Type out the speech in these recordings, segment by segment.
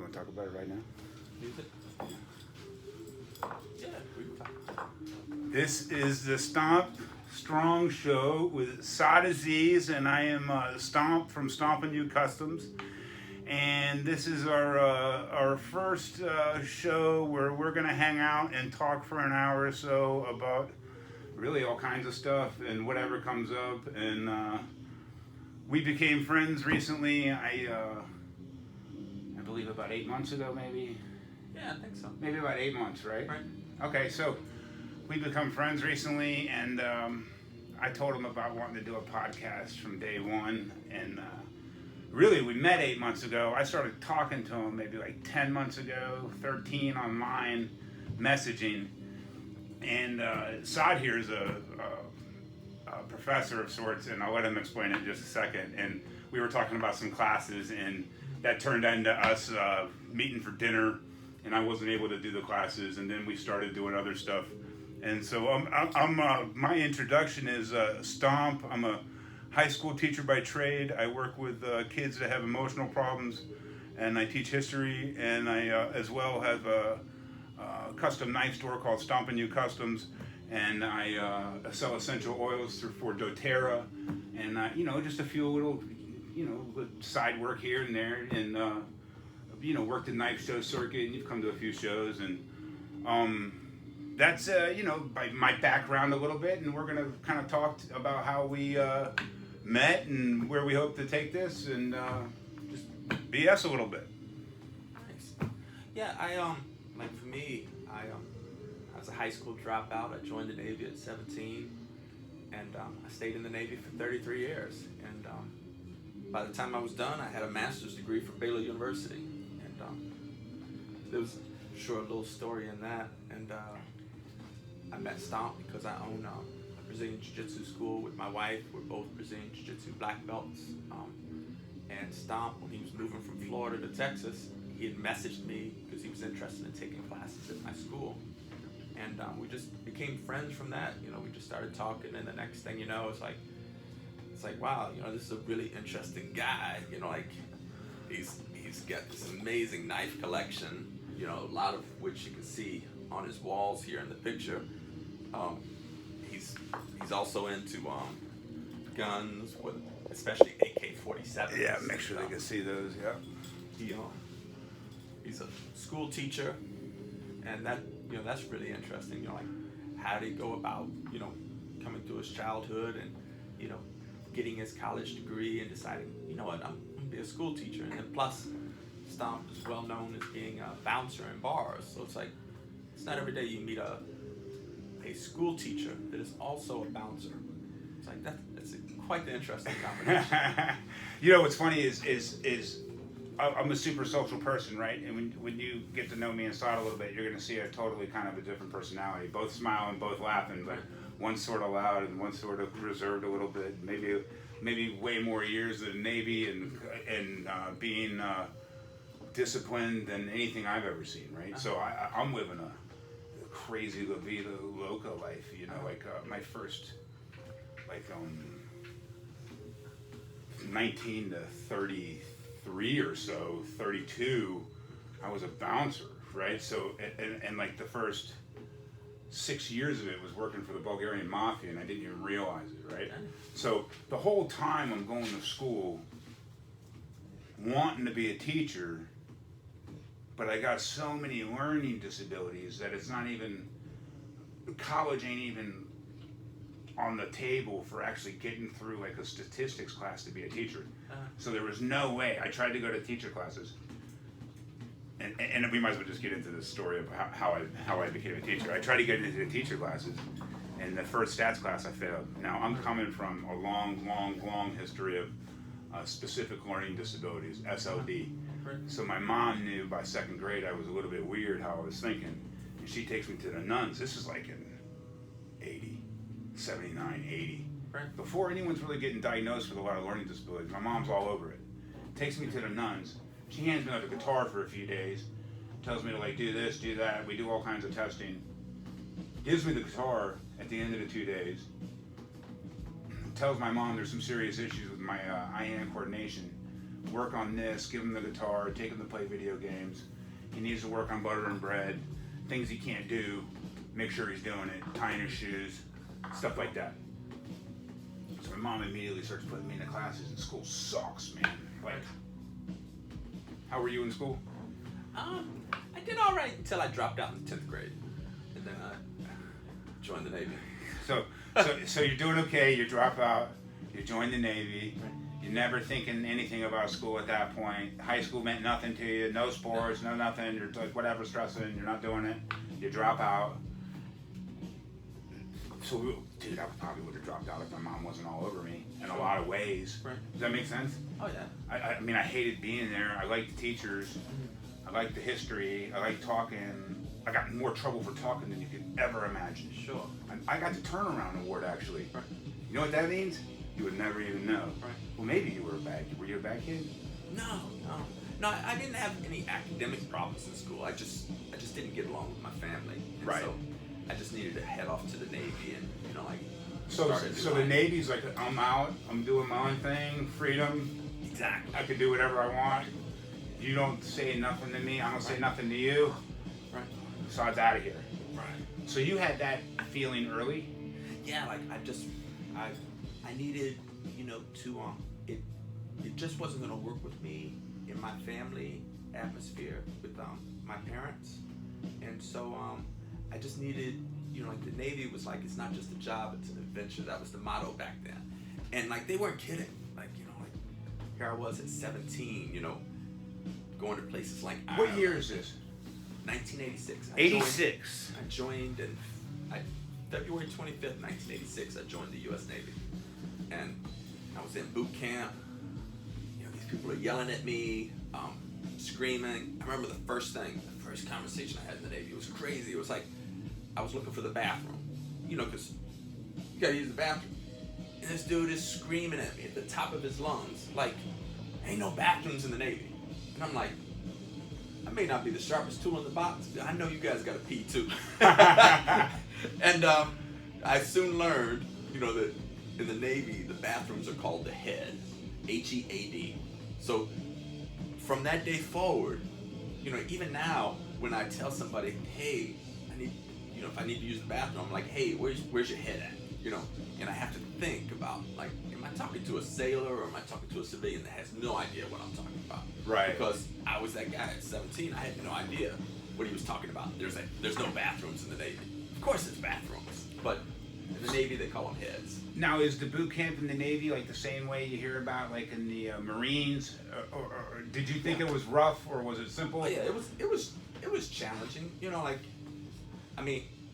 want to talk about it right now? Music? Yeah, we can talk. This is the Stomp Strong Show with Saad Aziz, and I am Stomp from Stomp and Customs. And this is our first show where we're going to hang out and talk for an hour or so about really all kinds of stuff and whatever comes up. And we became friends recently. I believe about 8 months ago, maybe. Yeah, I think so. Maybe about 8 months, right? Right. Okay, so we become friends recently, and I told him about wanting to do a podcast from day one. And really, we met 8 months ago. I started talking to him maybe like 10 months ago, 13 online messaging. And Saad here is a professor of sorts, and I'll let him explain it in just a second. And we were talking about some classes, and that turned into us meeting for dinner, and I wasn't able to do the classes, and then we started doing other stuff. And so my introduction is Stomp. I'm a high school teacher by trade. I work with kids that have emotional problems, and I teach history, and I as well have a custom knife store called Stomp and Customs, and I sell essential oils for doTERRA, and just a few little side work here and there, and worked the knife show circuit, and you've come to a few shows, and that's by my background a little bit, and we're gonna kind of talk about how we met and where we hope to take this, and just BS a little bit. Nice. Yeah, for me, I was a high school dropout. I joined the Navy at 17, and I stayed in the Navy for 33 years. And by the time I was done, I had a master's degree from Baylor University. And there was a little story in that. And I met Stomp because I own a Brazilian Jiu-Jitsu school with my wife. We're both Brazilian Jiu-Jitsu black belts. And Stomp, when he was moving from Florida to Texas, he had messaged me because he was interested in taking classes at my school. And we just became friends from that. We just started talking, and the next thing you know, it's like, wow, this is a really interesting guy. He's got this amazing knife collection, a lot of which you can see on his walls here in the picture. He's also into guns, especially AK-47s. Yeah, make sure they can see those. Yeah. He's a school teacher, and that's really interesting. How did he go about coming through his childhood and getting his college degree and deciding I'm gonna be a school teacher. And then plus Stomp is well known as being a bouncer in bars, so it's not every day you meet a school teacher that is also a bouncer. It's that's quite the interesting combination. What's funny is I'm a super social person, right? And when you get to know me and Saad a little bit, you're going to see a totally kind of a different personality. Both smiling, both laughing, but one's sort of loud and one's sort of reserved a little bit. Maybe way more years in the Navy and being disciplined than anything I've ever seen, right? So I'm living a crazy La Vida Loca life, my first 19 to 33 or so, 32, I was a bouncer, right? So, and the first 6 years of it was working for the Bulgarian Mafia, and I didn't even realize it, right? So the whole time I'm going to school, wanting to be a teacher, but I got so many learning disabilities that it's not even, college ain't even on the table for actually getting through a statistics class to be a teacher. So there was no way. I tried to go to teacher classes, and we might as well just get into the story of how I became a teacher. I tried to get into the teacher classes, and the first stats class I failed. Now I'm coming from a long history of specific learning disabilities, SLD. So my mom knew by second grade I was a little bit weird how I was thinking, and she takes me to the nuns. This is like in 80, 79, 80. Right. Before anyone's really getting diagnosed with a lot of learning disabilities, my mom's all over it. Takes me to the nuns. She hands me a guitar for a few days, tells me to do this, do that. We do all kinds of testing. Gives me the guitar at the end of the 2 days. Tells my mom there's some serious issues with my eye-hand coordination. work on this, give him the guitar, take him to play video games. He needs to work on butter and bread, things he can't do, make sure he's doing it, tying his shoes, stuff like that. So my mom immediately starts putting me into classes, and school sucks, man. Like, how were you in school? I did all right until I dropped out in 10th grade, and then I joined the Navy. So you're doing okay. You drop out. You join the Navy. You're never thinking anything about school at that point. High school meant nothing to you. No sports, no nothing. You're like whatever, stressing. You're not doing it. You drop out. So, dude, I probably would have dropped out if my mom wasn't all over me in a lot of ways. Right. Does that make sense? Oh yeah. I mean, I hated being there. I liked the teachers. I liked the history. I liked talking. I got in more trouble for talking than you could ever imagine. Sure. I got the turnaround award, actually. Right. You know what that means? You would never even know. Right. Well, maybe you were a bad kid. Were you a bad kid? No. I didn't have any academic problems in school. I just didn't get along with my family. And Right. So I just needed to head off to the Navy and So the Navy's like, I'm out. I'm doing my own thing. Freedom. Exactly. I can do whatever I want. You don't say nothing to me. I don't say nothing to you. Right. So I was out of here. Right. So you had that feeling early? Yeah, like I needed, to it just wasn't gonna work with me in my family atmosphere with my parents, and so I just needed, like the Navy was like, it's not just a job, it's an adventure. That was the motto back then, and like they weren't kidding. Like here I was at 17, going to places like What Ireland. year is this? 1986. 86. I joined in February 25th, 1986. I joined the U.S. Navy, and I was in boot camp. These people are yelling at me, screaming. I remember the first conversation I had in the Navy. It was crazy. It was like I was looking for the bathroom, because you gotta use the bathroom, and this dude is screaming at me at the top of his lungs, like, "Ain't no bathrooms in the Navy," and I'm like, I may not be the sharpest tool in the box, but I know you guys gotta pee too. And I soon learned, that in the Navy, the bathrooms are called the head, HEAD. So from that day forward, even now, when I tell somebody, hey, I need, if I need to use the bathroom, I'm like, hey, where's your head at? And I have to think about, like, am I talking to a sailor or am I talking to a civilian that has no idea what I'm talking about? Right. Because I was that guy at 17. I had no idea what he was talking about. There's no bathrooms in the Navy. Of course there's bathrooms, but in the Navy they call them heads. Now, is the boot camp in the Navy like the same way you hear about like in the Marines? Or did you think it was rough or was it simple? Oh, yeah, it was challenging.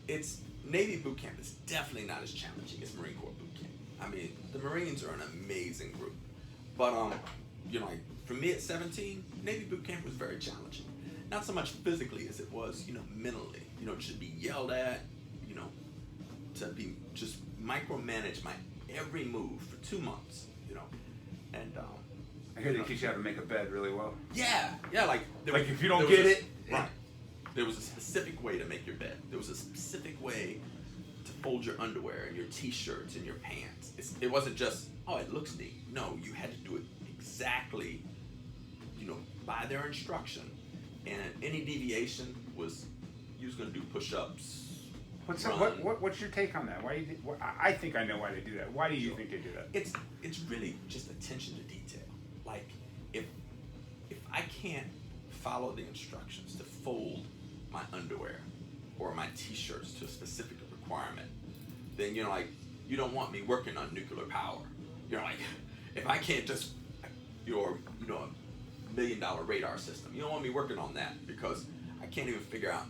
It's Navy boot camp is definitely not as challenging as Marine Corps boot camp. The Marines are an amazing group, but for me at 17, Navy boot camp was very challenging. Not so much physically as it was, mentally. To be yelled at, to be just micromanage my every move for 2 months, and I hear they teach you how to make a bed really well. yeah, If you don't get it, right. There was a specific way to make your bed. There was a specific way to fold your underwear and your t-shirts and your pants. It wasn't just, oh, it looks neat. No, you had to do it exactly, by their instruction. And any deviation was, you was going to do push-ups. What's your take on that? I think I know why they do that. Why do you think they do that? It's really just attention to detail. Like, if I can't follow the instructions to fold my underwear or my t-shirts to a specific requirement, then you don't want me working on nuclear power. If I can't just a $1 million radar system, you don't want me working on that because I can't even figure out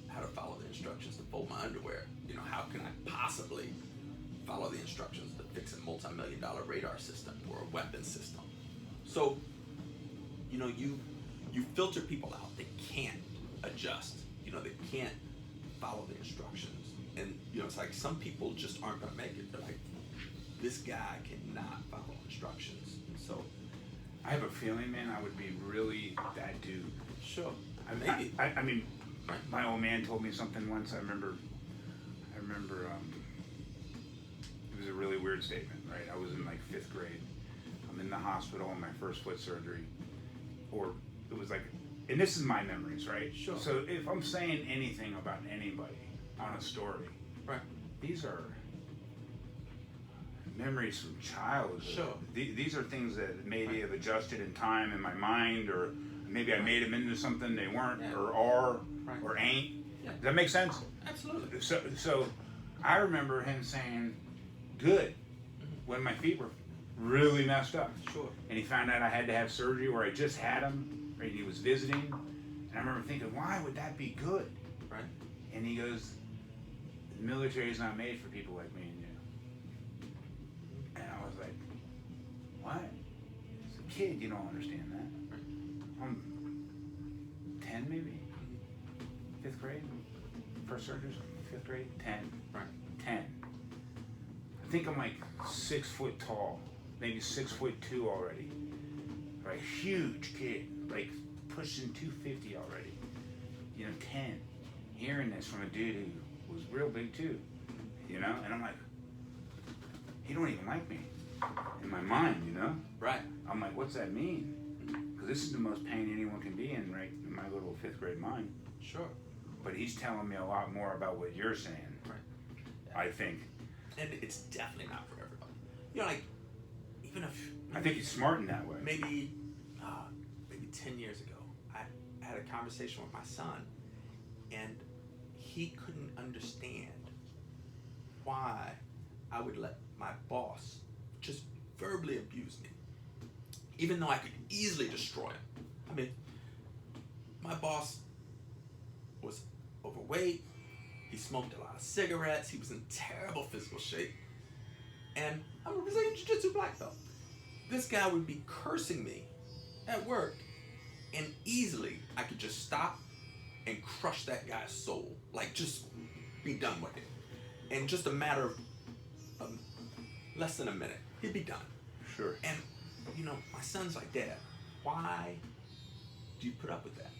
how to follow the instructions to fold my underwear. How can I possibly follow the instructions to fix a multi-million-dollar radar system or a weapon system? So, you filter people out. They can't adjust. They can't follow the instructions. And, it's like some people just aren't going to make it. They're like, this guy cannot follow instructions. And so, I have a feeling, man, I would be really that dude. Sure. Maybe. My old man told me something once. I remember. It was a really weird statement, right? I was in like 5th grade. I'm in the hospital in my first foot surgery, or it was like, and this is my memories, right? Sure. So if I'm saying anything about anybody on a story, Right. these are memories from childhood. Sure. These are things that maybe have adjusted in time in my mind, or maybe I made them into something they weren't, Yeah. or are, Right. or ain't. Yeah. Does that make sense? Absolutely. So I remember him saying, "Good," when my feet were really messed up. Sure. And he found out I had to have surgery, or I just had him, right? He was visiting, and I remember thinking, "Why would that be good?" Right. And he goes, "The military is not made for people like me and you." And I was like, "What?" As a kid, you don't understand that. I'm 10 maybe? 5th grade? First surgery, 5th grade? 10. Right. 10. I think I'm like 6 foot tall, maybe 6'2" already. Right, huge kid, like pushing 250 already. 10. Hearing this from a dude who was real big too, and I'm like, he don't even like me in my mind, Right. I'm like, what's that mean? Because this is the most pain anyone can be in, right, in my little 5th grade mind. Sure. But he's telling me a lot more about what you're saying. Right. I think. And it's definitely not for everybody. Like, even if I think he's smart in that way. maybe 10 year ago, I had a conversation with my son, and he couldn't understand why I would let my boss just verbally abuse me, even though I could easily destroy him. I mean, my boss was overweight, he smoked a lot of cigarettes, he was in terrible physical shape, and I'm a Brazilian Jiu-Jitsu black belt. This guy would be cursing me at work, and easily I could just stop and crush that guy's soul, like just be done with it. In just a matter of less than a minute, he'd be done. Sure. And my son's like, "Dad, why do you put up with that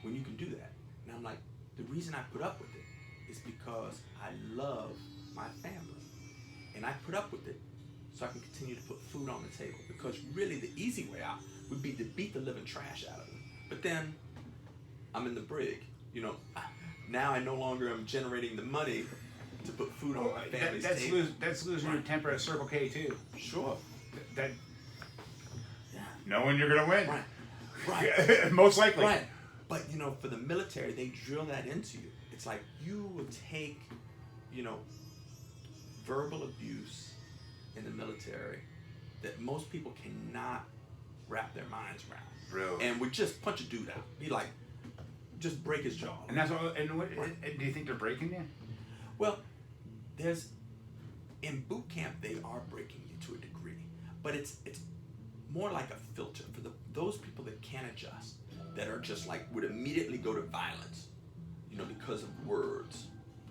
when you can do that?" And I'm like, the reason I put up with it is because I love my family, and I put up with it so I can continue to put food on the table. Because really, the easy way out would be to beat the living trash out of them. But then I'm in the brig. Now I no longer am generating the money to put food on my family's table. That's losing your temper at Circle K too. Sure. That Yeah. knowing you're gonna win. Right. Most likely. Right. But for the military, they drill that into you. It's like you will take, verbal abuse in the military that most people cannot wrap their minds around. Really? And would just punch a dude out. Be like, just break his jaw. And that's all. And what? Do you think they're breaking you? Well, in boot camp they are breaking you to a degree, but it's more like a filter for those people that can't adjust, that are just like would immediately go to violence, because of words.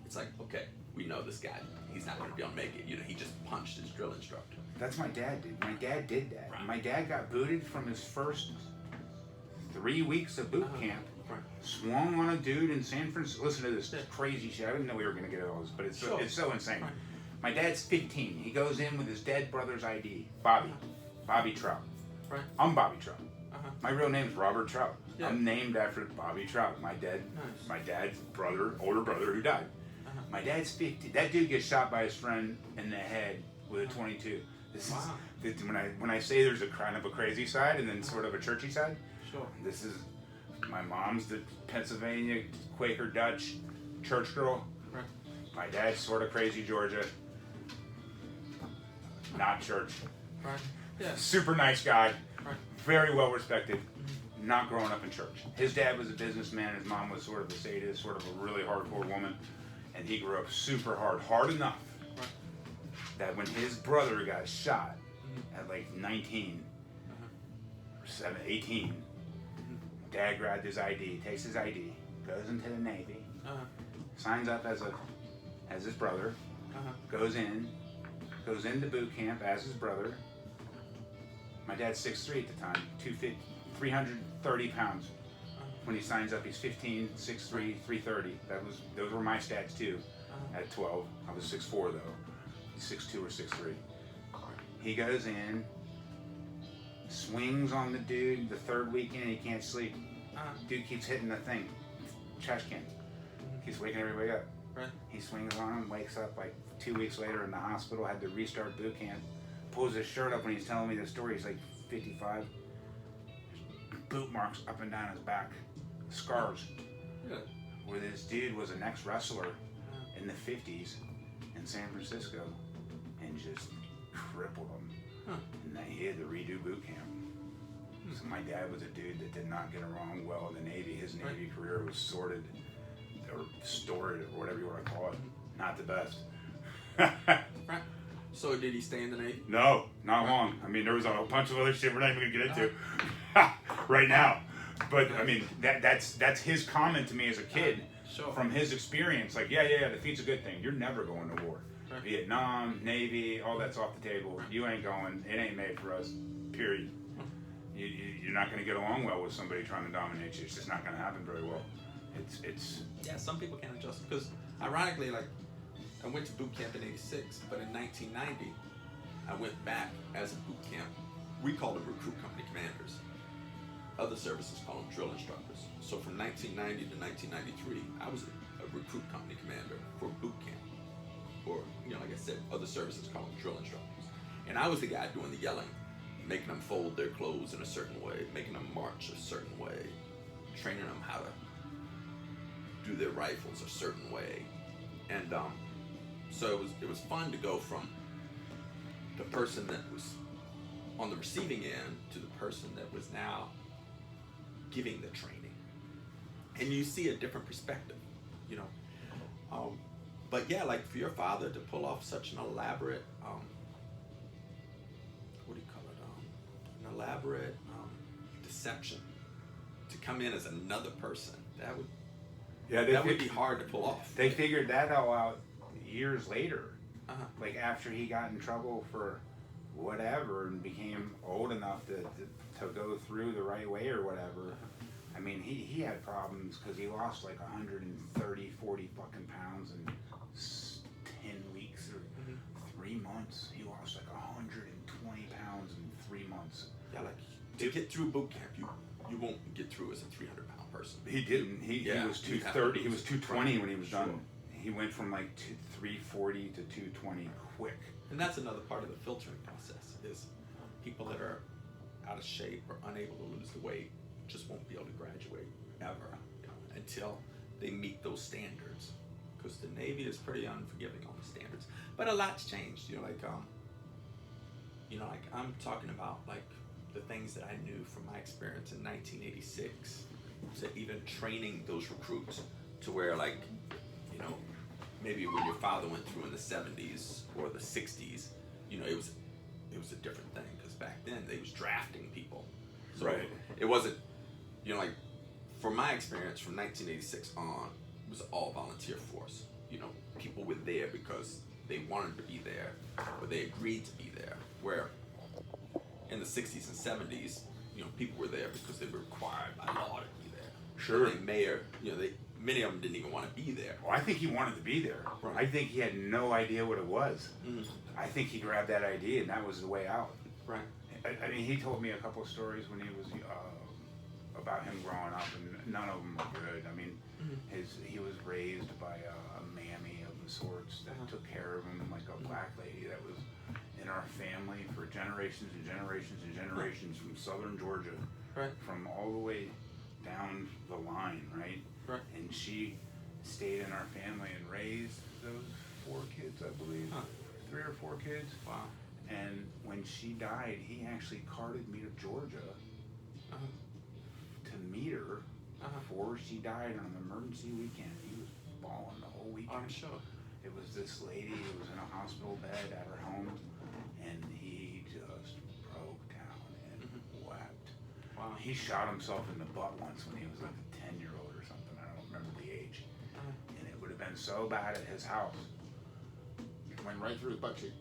It's like, okay, we know this guy, he's not going to be able to make it. He just punched his drill instructor. That's my dad, dude. My dad did that. Right. My dad got booted from his first 3 weeks of boot camp. Right. Swung on a dude in San Francisco. Listen to this crazy shit. I didn't know we were going to get all this, but it's so insane. Right. My dad's 15. He goes in with his dead brother's ID. Bobby Trout. Right. I'm Bobby Trout. Uh-huh. My real name's Robert Trout. Yeah. I'm named after Bobby Trout, my dad's older brother who died. Uh-huh. My dad's 50. That dude gets shot by his friend in the head with a 22. Wow. When I say there's a kind of a crazy side and then sort of a churchy side. Sure. This is my mom's the Pennsylvania Quaker Dutch church girl. Right. My dad's sort of crazy Georgia. Not church. Right. Yeah. Super nice guy. Right. Very well respected. Not growing up in church. His dad was a businessman. His mom was sort of a sadist, sort of a really hardcore woman. And he grew up super hard enough Right. that when his brother got shot at like 19 or 18, dad grabbed his ID, takes his ID, goes into the Navy, signs up as his brother, goes into boot camp as his brother. My dad's 6'3" at the time, 330 pounds. When he signs up, he's 15, 6'3", 330. Those were my stats too. At 12, I was 6'4" though. He's 6'2" or 6'3". He goes in, swings on the dude. The third weekend, he can't sleep. Dude keeps hitting the thing, trash can. Keeps waking everybody up. Right. He swings on him, wakes up like 2 weeks later in the hospital, had to restart boot camp. Pulls his shirt up when he's telling me the story. He's like 55. Boot marks up and down his back. Scars. Really? Where this dude was an ex-wrestler in the 50s in San Francisco and just crippled him. And then he had to redo boot camp. So my dad was a dude that did not get along well in the Navy. His Navy career was sorted or stored or whatever you want to call it. Not the best. Right. So did he stay in the Navy? No, not long. I mean, there was a whole bunch of other shit we're not even gonna get into right now. But I mean, that's his comment to me as a kid from his experience. Like, yeah, defeat's a good thing. You're never going to war. Right. Vietnam, Navy, all that's off the table. Right. You ain't going. It ain't made for us. Period. You're not going to get along well with somebody trying to dominate you. It's just not going to happen very well. It's. Yeah, some people can't adjust because, ironically, like, I went to boot camp in '86, but in 1990, I went back as a boot camp. We call them recruit company commanders. Other services call them drill instructors. So from 1990 to 1993, I was a recruit company commander for boot camp. Or, like I said, other services call them drill instructors. And I was the guy doing the yelling, making them fold their clothes in a certain way, making them march a certain way, training them how to do their rifles a certain way. And so it was fun to go from the person that was on the receiving end to the person that was now giving the training. And you see a different perspective, But yeah, like for your father to pull off such an elaborate, an elaborate deception, to come in as another person, that would be hard to pull off. They figured that all out years later, like after he got in trouble for whatever and became old enough to go through the right way or whatever. I mean, he had problems because he lost like 130, 40 fucking pounds in 10 weeks or 3 months. He lost like 120 pounds in 3 months. Yeah, like to get through boot camp, you won't get through as a 300-pound person. He didn't. He was 230. He was 220 when he was done. He went from like 340 to 220 quick. And that's another part of the filtering process is people that are out of shape or unable to lose the weight just won't be able to graduate ever until they meet those standards. Because the Navy is pretty unforgiving on the standards. But a lot's changed. Like I'm talking about like the things that I knew from my experience in 1986 to even training those recruits to where maybe when your father went through in the 70s or the 60s, it was a different thing because back then they was drafting people. So right. It wasn't, from my experience from 1986 on, it was all volunteer force. People were there because they wanted to be there or they agreed to be there. Where in the 60s and 70s, people were there because they were required by law to be there. Sure. And many of them didn't even want to be there. Well, I think he wanted to be there. Right. I think he had no idea what it was. I think he grabbed that idea and that was the way out. Right. I mean, he told me a couple of stories when he was about him growing up, and none of them were good. I mean, he was raised by a mammy of the sorts that took care of him, like a black lady that was in our family for generations and generations and generations from southern Georgia, from all the way down the line, right? And she stayed in our family and raised those 4 kids, I believe, 3 or 4 kids. Wow. And when she died, he actually carted me to Georgia to meet her before she died on an emergency weekend. He was bawling the whole weekend. I'm sure. It was this lady who was in a hospital bed at her home, and he just broke down and wept. Wow. He shot himself in the butt once when he was like a 10-year-old or something. I don't remember the age. And it would have been so bad at his house. It went right through his butt cheek.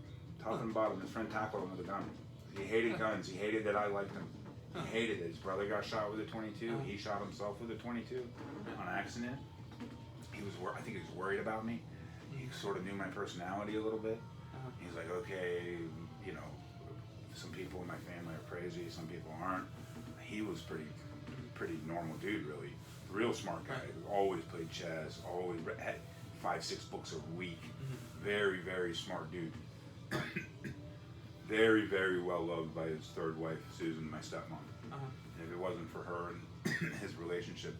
Top and bottom. His friend tackled him with a gun. He hated guns. He hated that I liked him. He hated it. His brother got shot with a 22. He shot himself with a 22 on accident. I think he was worried about me. He sort of knew my personality a little bit. He's like, okay, Some people in my family are crazy, some people aren't. He was pretty normal dude, really. Real smart guy. Always played chess, always had 5-6 books a week. Very, very smart dude. Very, very well loved by his third wife, Susan, my stepmom. If it wasn't for her and his relationship,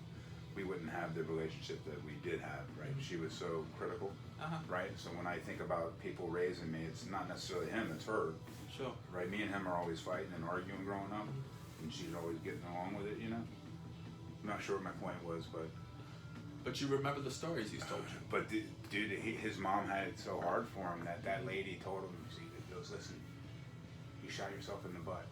we wouldn't have the relationship that we did have, right? She was so critical, right? So when I think about people raising me, it's not necessarily him, it's her. Sure. Right? Me and him are always fighting and arguing growing up, and she's always getting along with it, you know? I'm not sure what my point was, but you remember the stories he's told you. But dude, his mom had it so hard for him that lady told him, she goes, listen, you shot yourself in the butt,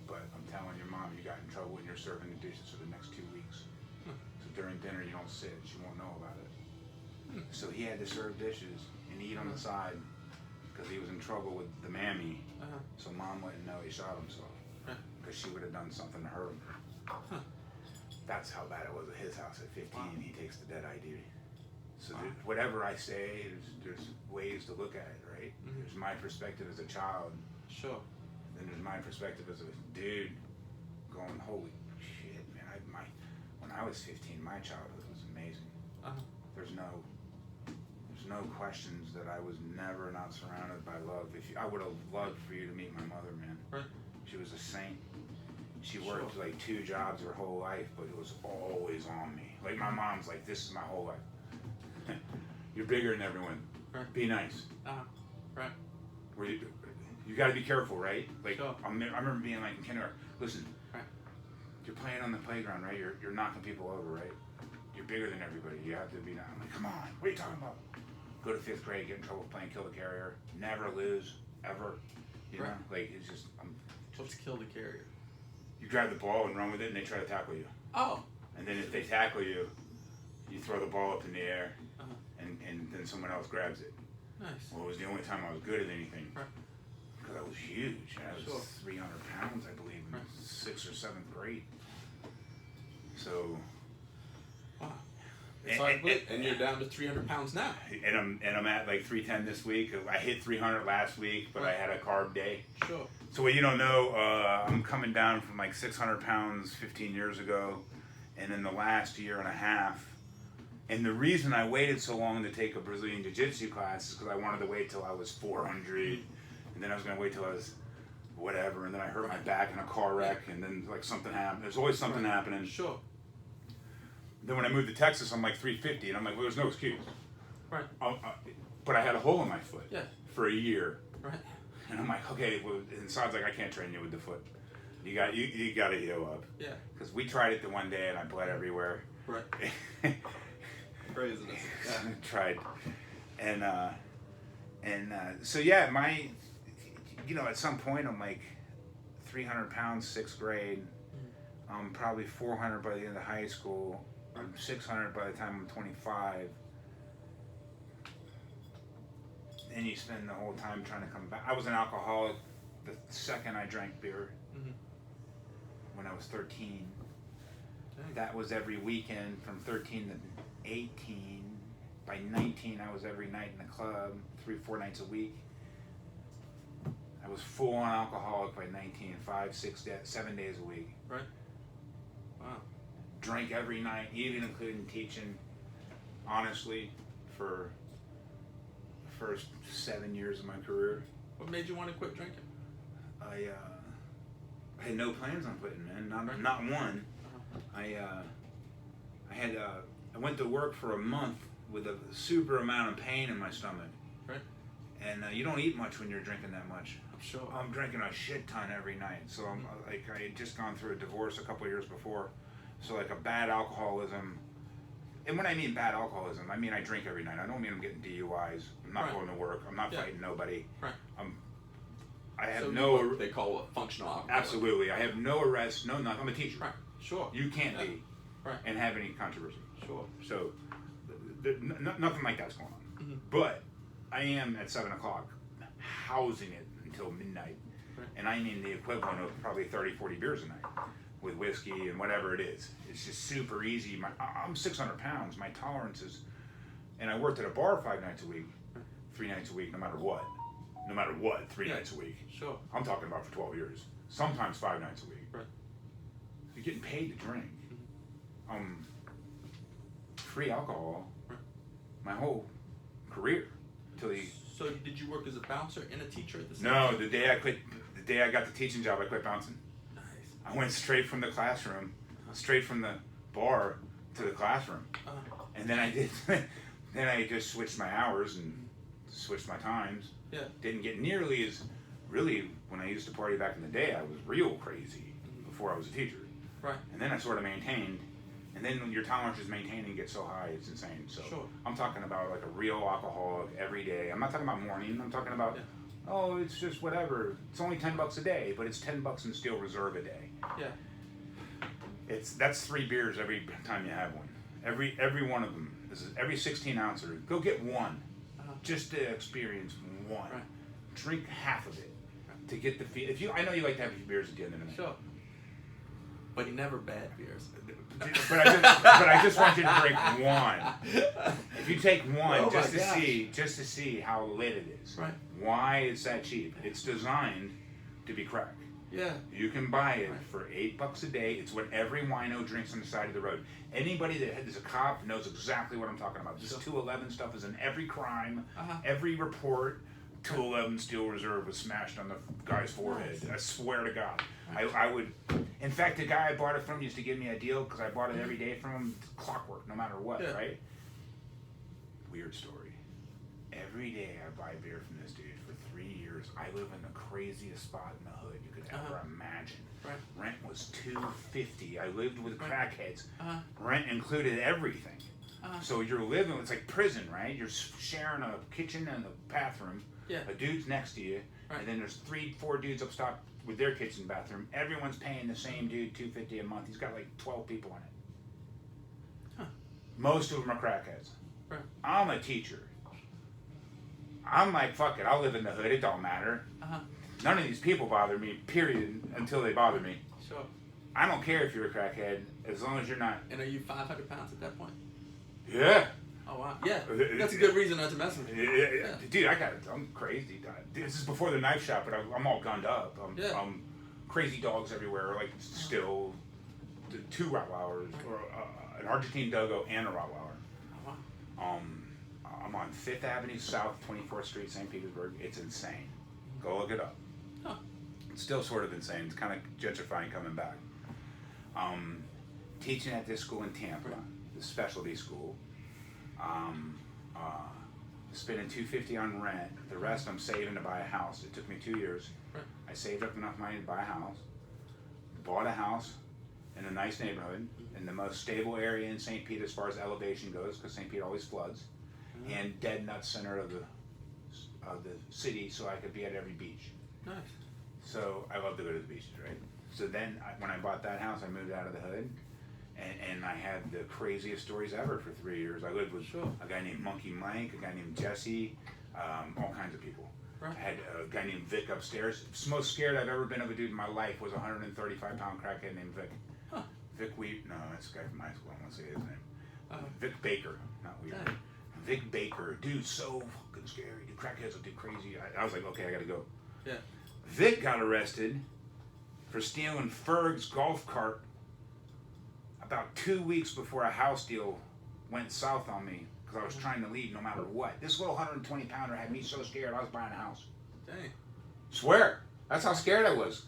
but I'm telling your mom you got in trouble when you're serving the dishes for the next 2 weeks. So during dinner you don't sit, she won't know about it. So he had to serve dishes and eat on the side because he was in trouble with the mammy. So mom wouldn't know he shot himself because she would have done something to hurt him. That's how bad it was at his house at 15. He takes the dead ID. So whatever I say, there's ways to look at it, right? There's my perspective as a child. Sure. Then there's my perspective as a dude going, holy shit, man. When I was 15, my childhood was amazing. There's no questions that I was never not surrounded by love. I would have loved for you to meet my mother, man. Right. She was a saint. She worked like 2 jobs her whole life, but it was always on me. Like my mom's like, this is my whole life. You're bigger than everyone. Right. Be nice. Right. You got to be careful, right? Like Sure. I remember being like in kindergarten. Listen, Right. you're playing on the playground, right? You're knocking people over, right? You're bigger than everybody. You have to be down. I'm like, come on, what are you talking about? Go to 5th grade, get in trouble playing kill the carrier, never lose, ever. You know, like it's just. Let's kill the carrier. You grab the ball and run with it, and they try to tackle you. Oh. And then if they tackle you, you throw the ball up in the air, and then someone else grabs it. Nice. Well, it was the only time I was good at anything. Right. Because I was huge. I was 300 pounds, I believe, in 6th or 7th grade. So. Wow. And you're down to 300 pounds now. And I'm at like 310 this week. I hit 300 last week, but I had a carb day. Sure. So what you don't know, I'm coming down from like 600 pounds 15 years ago, and in the last year and a half. And the reason I waited so long to take a Brazilian Jiu-Jitsu class is because I wanted to wait till I was 400, and then I was going to wait till I was whatever, and then I hurt my back in a car wreck, and then like something happened. There's always something happening. Sure. Then when I moved to Texas, I'm like 350, and I'm like, well, there's no excuse. Right. But I had a hole in my foot for a year. Right. And I'm like, okay, well, and Saad's like, I can't train you with the foot. You got to heal up. Yeah. Because we tried it the one day, and I bled everywhere. Right. Craziness. Yeah. Tried, and so yeah, at some point I'm like 300 pounds, 6th grade. I'm probably 400 by the end of high school. I'm 600 by the time I'm 25. And you spend the whole time trying to come back. I was an alcoholic the second I drank beer when I was 13. Dang. That was every weekend from 13 to 18. By 19, I was every night in the club, 3-4 nights a week. I was full-on alcoholic by 19, 5, 6, 7 days a week. Right. Wow. Drank every night, even including teaching, honestly, for the first 7 years of my career. What made you want to quit drinking? I had no plans on quitting, man. Not one. I went to work for a month with a super amount of pain in my stomach. Right. And you don't eat much when you're drinking that much. Sure. I'm drinking a shit ton every night. So I'm like, I had just gone through a divorce a couple of years before. So like a bad alcoholism. And when I mean bad alcoholism, I mean I drink every night. I don't mean I'm getting DUIs. I'm not going to work. I'm not fighting nobody. Right. I have what they call a functional alcoholic. Absolutely. I have no arrests, no nothing. I'm a teacher. Right. Sure. You can't be and have any controversy. Sure. So nothing like that's going on. But I am at 7 o'clock housing it until midnight. Right. And I mean the equivalent of probably 30, 40 beers a night with whiskey and whatever it is. It's just super easy. I'm 600 pounds. My tolerance is, and I worked at a bar 5 nights a week, 3 nights a week, no matter what. no matter what, 3 Yeah. nights a week. Sure. I'm talking about for 12 years. Sometimes 5 nights a week. Right. You're getting paid to drink. Free alcohol. Right. My whole career till he. So did you work as a bouncer and a teacher at the same No, time? the day I got the teaching job, I quit bouncing. Nice. I went straight from the classroom, straight from the bar to the classroom, and then then I just switched my hours and switched my times. Yeah. Didn't get nearly as really when I used to party back in the day. I was real crazy before I was a teacher, Right. and then I sort of maintained. And then when your tolerance is maintained and gets so high, it's insane. So Sure. I'm talking about like a real alcoholic every day. I'm not talking about morning. I'm talking about, oh, it's just whatever. It's only $10 a day, but it's $10 in Steel Reserve a day. Yeah. That's 3 beers every time you have one. Every one of them. This is every 16 ouncer. Go get one, just to experience one. Right. Drink half of it to get the feel. I know you like to have your beers at the end of the night. Sure. But never bad beers. But I just want you to drink one. If you take one, Oh just my gosh. to see how lit it is. Right. Why it's that cheap? It's designed to be crack. Yeah. You can buy it Right. for $8 a day. It's what every wino drinks on the side of the road. Anybody that is a cop knows exactly what I'm talking about. This Sure. 211 stuff is in every crime, Uh-huh. every report. 211 Steel Reserve was smashed on the guy's forehead. Nice. I swear to God. I would. In fact, the guy I bought it from used to give me a deal because I bought it every day from him. Clockwork, no matter what, Yeah. right? Weird story. Every day I buy beer from this dude for 3 years. I live in the craziest spot in the hood you could ever imagine. Right. Rent was $250. I lived with crackheads. Rent included everything. So you're living. It's like prison, right? You're sharing a kitchen and a bathroom. Yeah. A dude's next to you, Right. and then there's 3-4 dudes up top with their kitchen bathroom. Everyone's paying the same dude $250 a month. He's got like 12 people in it. Huh. Most of them are crackheads. Right. I'm a teacher. I'm like, fuck it, I'll live in the hood, it don't matter. None of these people bother me, period, until they bother me. Sure. I don't care if you're a crackhead, as long as you're not. And are you 500 pounds at that point? Yeah. Oh wow. Yeah. That's a good reason not to mess with you. Yeah. Dude, I'm crazy. This is before the knife shop, but I'm all gunned up. I'm crazy dogs everywhere, like still 2 Rottweilers, or an Argentine Dogo and a Rottweiler. Oh, wow. I'm on 5th Avenue South, 24th Street, St. Petersburg. It's insane. Go look it up. Huh. It's still sort of insane. It's kind of gentrifying coming back. Teaching at this school in Tampa, the specialty school. Spending $250 on rent. The rest I'm saving to buy a house. It took me 2 years. Right. I saved up enough money to buy a house. Bought a house in a nice neighborhood in the most stable area in St. Pete as far as elevation goes, because St. Pete always floods, and dead nut center of the city, so I could be at every beach. Nice. So I love to go to the beaches, right? So then when I bought that house, I moved out of the hood, and I had the craziest stories ever for 3 years. I lived with a guy named Monkey Mike, a guy named Jesse, all kinds of people. Right. I had a guy named Vic upstairs. The most scared I've ever been of a dude in my life was a 135-pound crackhead named Vic. Huh. Vic Wheat, no, that's a guy from high school, I won't say his name. Vic Baker, not Wheat. Dang. Vic Baker, dude, so fucking scary. Dude, crackheads will do crazy. I was like, okay, I gotta go. Yeah. Vic got arrested for stealing Ferg's golf cart about 2 weeks before a house deal went south on me because I was trying to leave no matter what. This little 120-pounder had me so scared I was buying a house. Dang. Swear. That's how scared I was.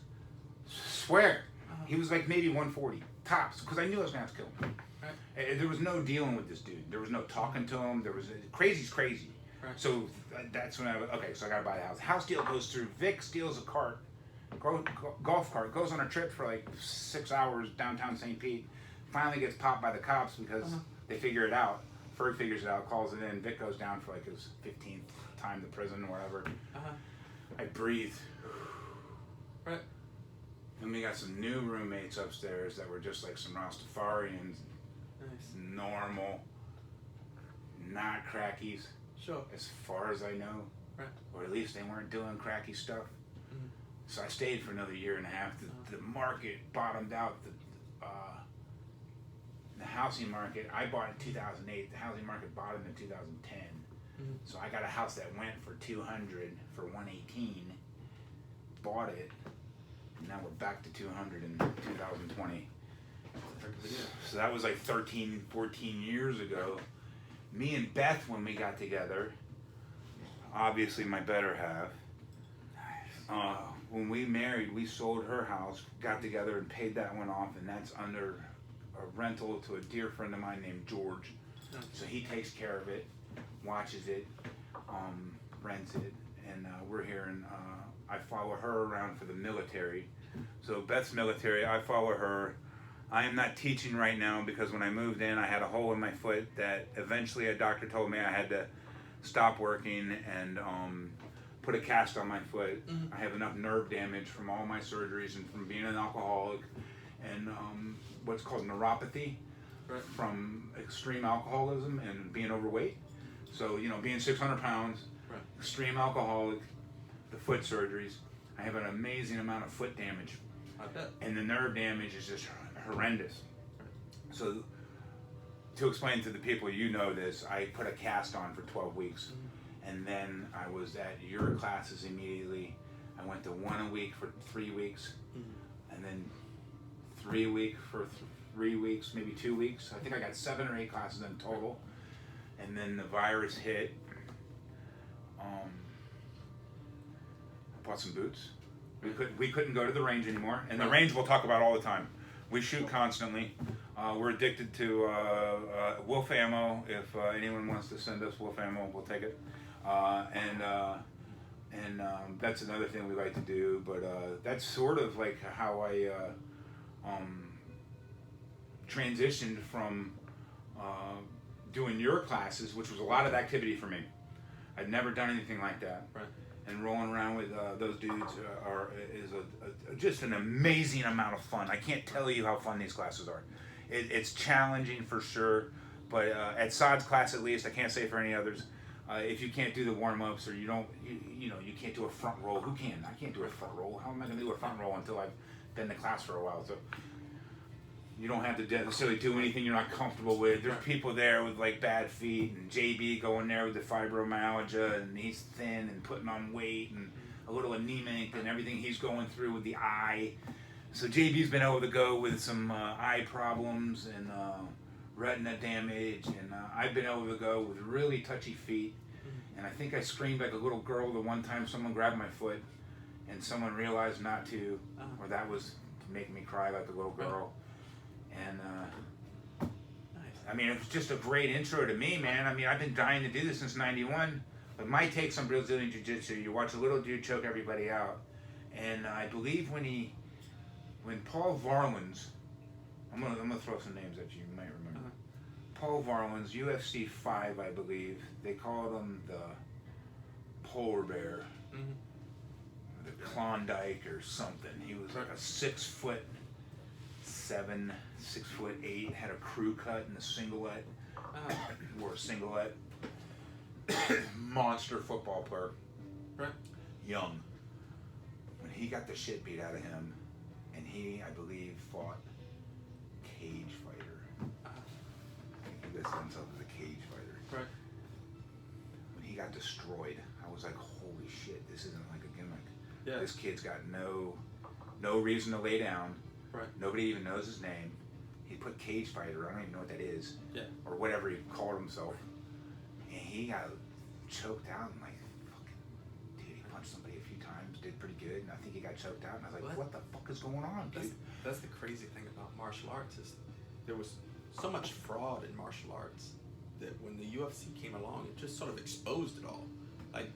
Swear. He was like maybe 140 tops because I knew I was gonna have to kill him. Right. There was no dealing with this dude. There was no talking to him. There was crazy's crazy. Right. So that's when so I gotta buy the house. House deal goes through. Vic steals a cart, golf cart, goes on a trip for like 6 hours downtown St. Pete. Finally gets popped by the cops because they figure it out. Ferg figures it out, calls it in. Vic goes down for like his 15th time to prison or whatever. I breathe. Right. And we got some new roommates upstairs that were just like some Rastafarians. Nice. Normal, not crackies, Sure. as far as I know, Right. or at least they weren't doing cracky stuff. So I stayed for another year and a half. The market bottomed out. The housing market, I bought in 2008. The housing market bottomed in 2010. So I got a house that went for 200 for 118, bought it, and now we're back to 200 in 2020. So that was like 13, 14 years ago. Me and Beth, when we got together, obviously my better half, when we married, we sold her house, got together and paid that one off, and that's under a rental to a dear friend of mine named George. So he takes care of it, watches it, rents it, and we're here, and I follow her around for the military. So Beth's military, I follow her. I am not teaching right now because when I moved in, I had a hole in my foot that eventually a doctor told me I had to stop working and put a cast on my foot. I have enough nerve damage from all my surgeries and from being an alcoholic and what's called neuropathy from extreme alcoholism and being overweight. So, being 600 pounds, extreme alcoholic, the foot surgeries, I have an amazing amount of foot damage. I bet. And the nerve damage is just horrendous. So to explain to the people, this, I put a cast on for 12 weeks. And then I was at your classes immediately. I went to one a week for 3 weeks. And then 3 weeks for 3 weeks, maybe 2 weeks. I think I got 7 or 8 classes in total. And then the virus hit. I bought some boots. We couldn't go to the range anymore. And the range we'll talk about all the time. We shoot constantly. We're addicted to wolf ammo. If anyone wants to send us wolf ammo, we'll take it. And that's another thing we like to do. But that's sort of like how I transitioned from doing your classes, which was a lot of activity for me. I'd never done anything like that. Right. And rolling around with those dudes is just an amazing amount of fun. I can't tell you how fun these classes are. It's challenging for sure, but at Saad's class at least, I can't say for any others. If you can't do the warm-ups or you can't do a front roll, who can? I can't do a front roll. How am I going to do a front roll until I've been to class for a while? So you don't have to necessarily do anything you're not comfortable with. There's people there with like bad feet, and JB going there with the fibromyalgia, and he's thin and putting on weight and a little anemic and everything he's going through with the eye. So JB's been able to go with some eye problems and retina damage, and I've been able to go with really touchy feet. And I think I screamed like a little girl the one time someone grabbed my foot, and someone realized not to, or that was to make me cry like a little girl. And I mean, it was just a great intro to me, man. I mean, I've been dying to do this since '91. But my take's on Brazilian Jiu-Jitsu. You watch a little dude choke everybody out. And I believe when Paul Varlins, I'm gonna throw some names that you might remember. Paul Varlins, UFC 5, I believe. They called him the Polar Bear, the Klondike or something. He was like a 6'7", 6'8", had a crew cut and a singlet. Wore a singlet. Monster football player. Right. Young. When he got the shit beat out of him, and he, I believe, fought Cage Fighter. He listed himself as a cage fighter. Right. When he got destroyed, I was like, holy shit, this isn't like a gimmick. Yeah. This kid's got no reason to lay down. Right. Nobody even knows his name. He put Cage Fighter, I don't even know what that is. Yeah. Or whatever he called himself. And he got choked out and like, fucking, dude, he punched somebody a few times, did pretty good, and I think he got choked out, and I was like, what the fuck is going on, dude? That's the crazy thing about martial arts is there was so much fraud in martial arts that when the UFC came along, it just sort of exposed it all. Like,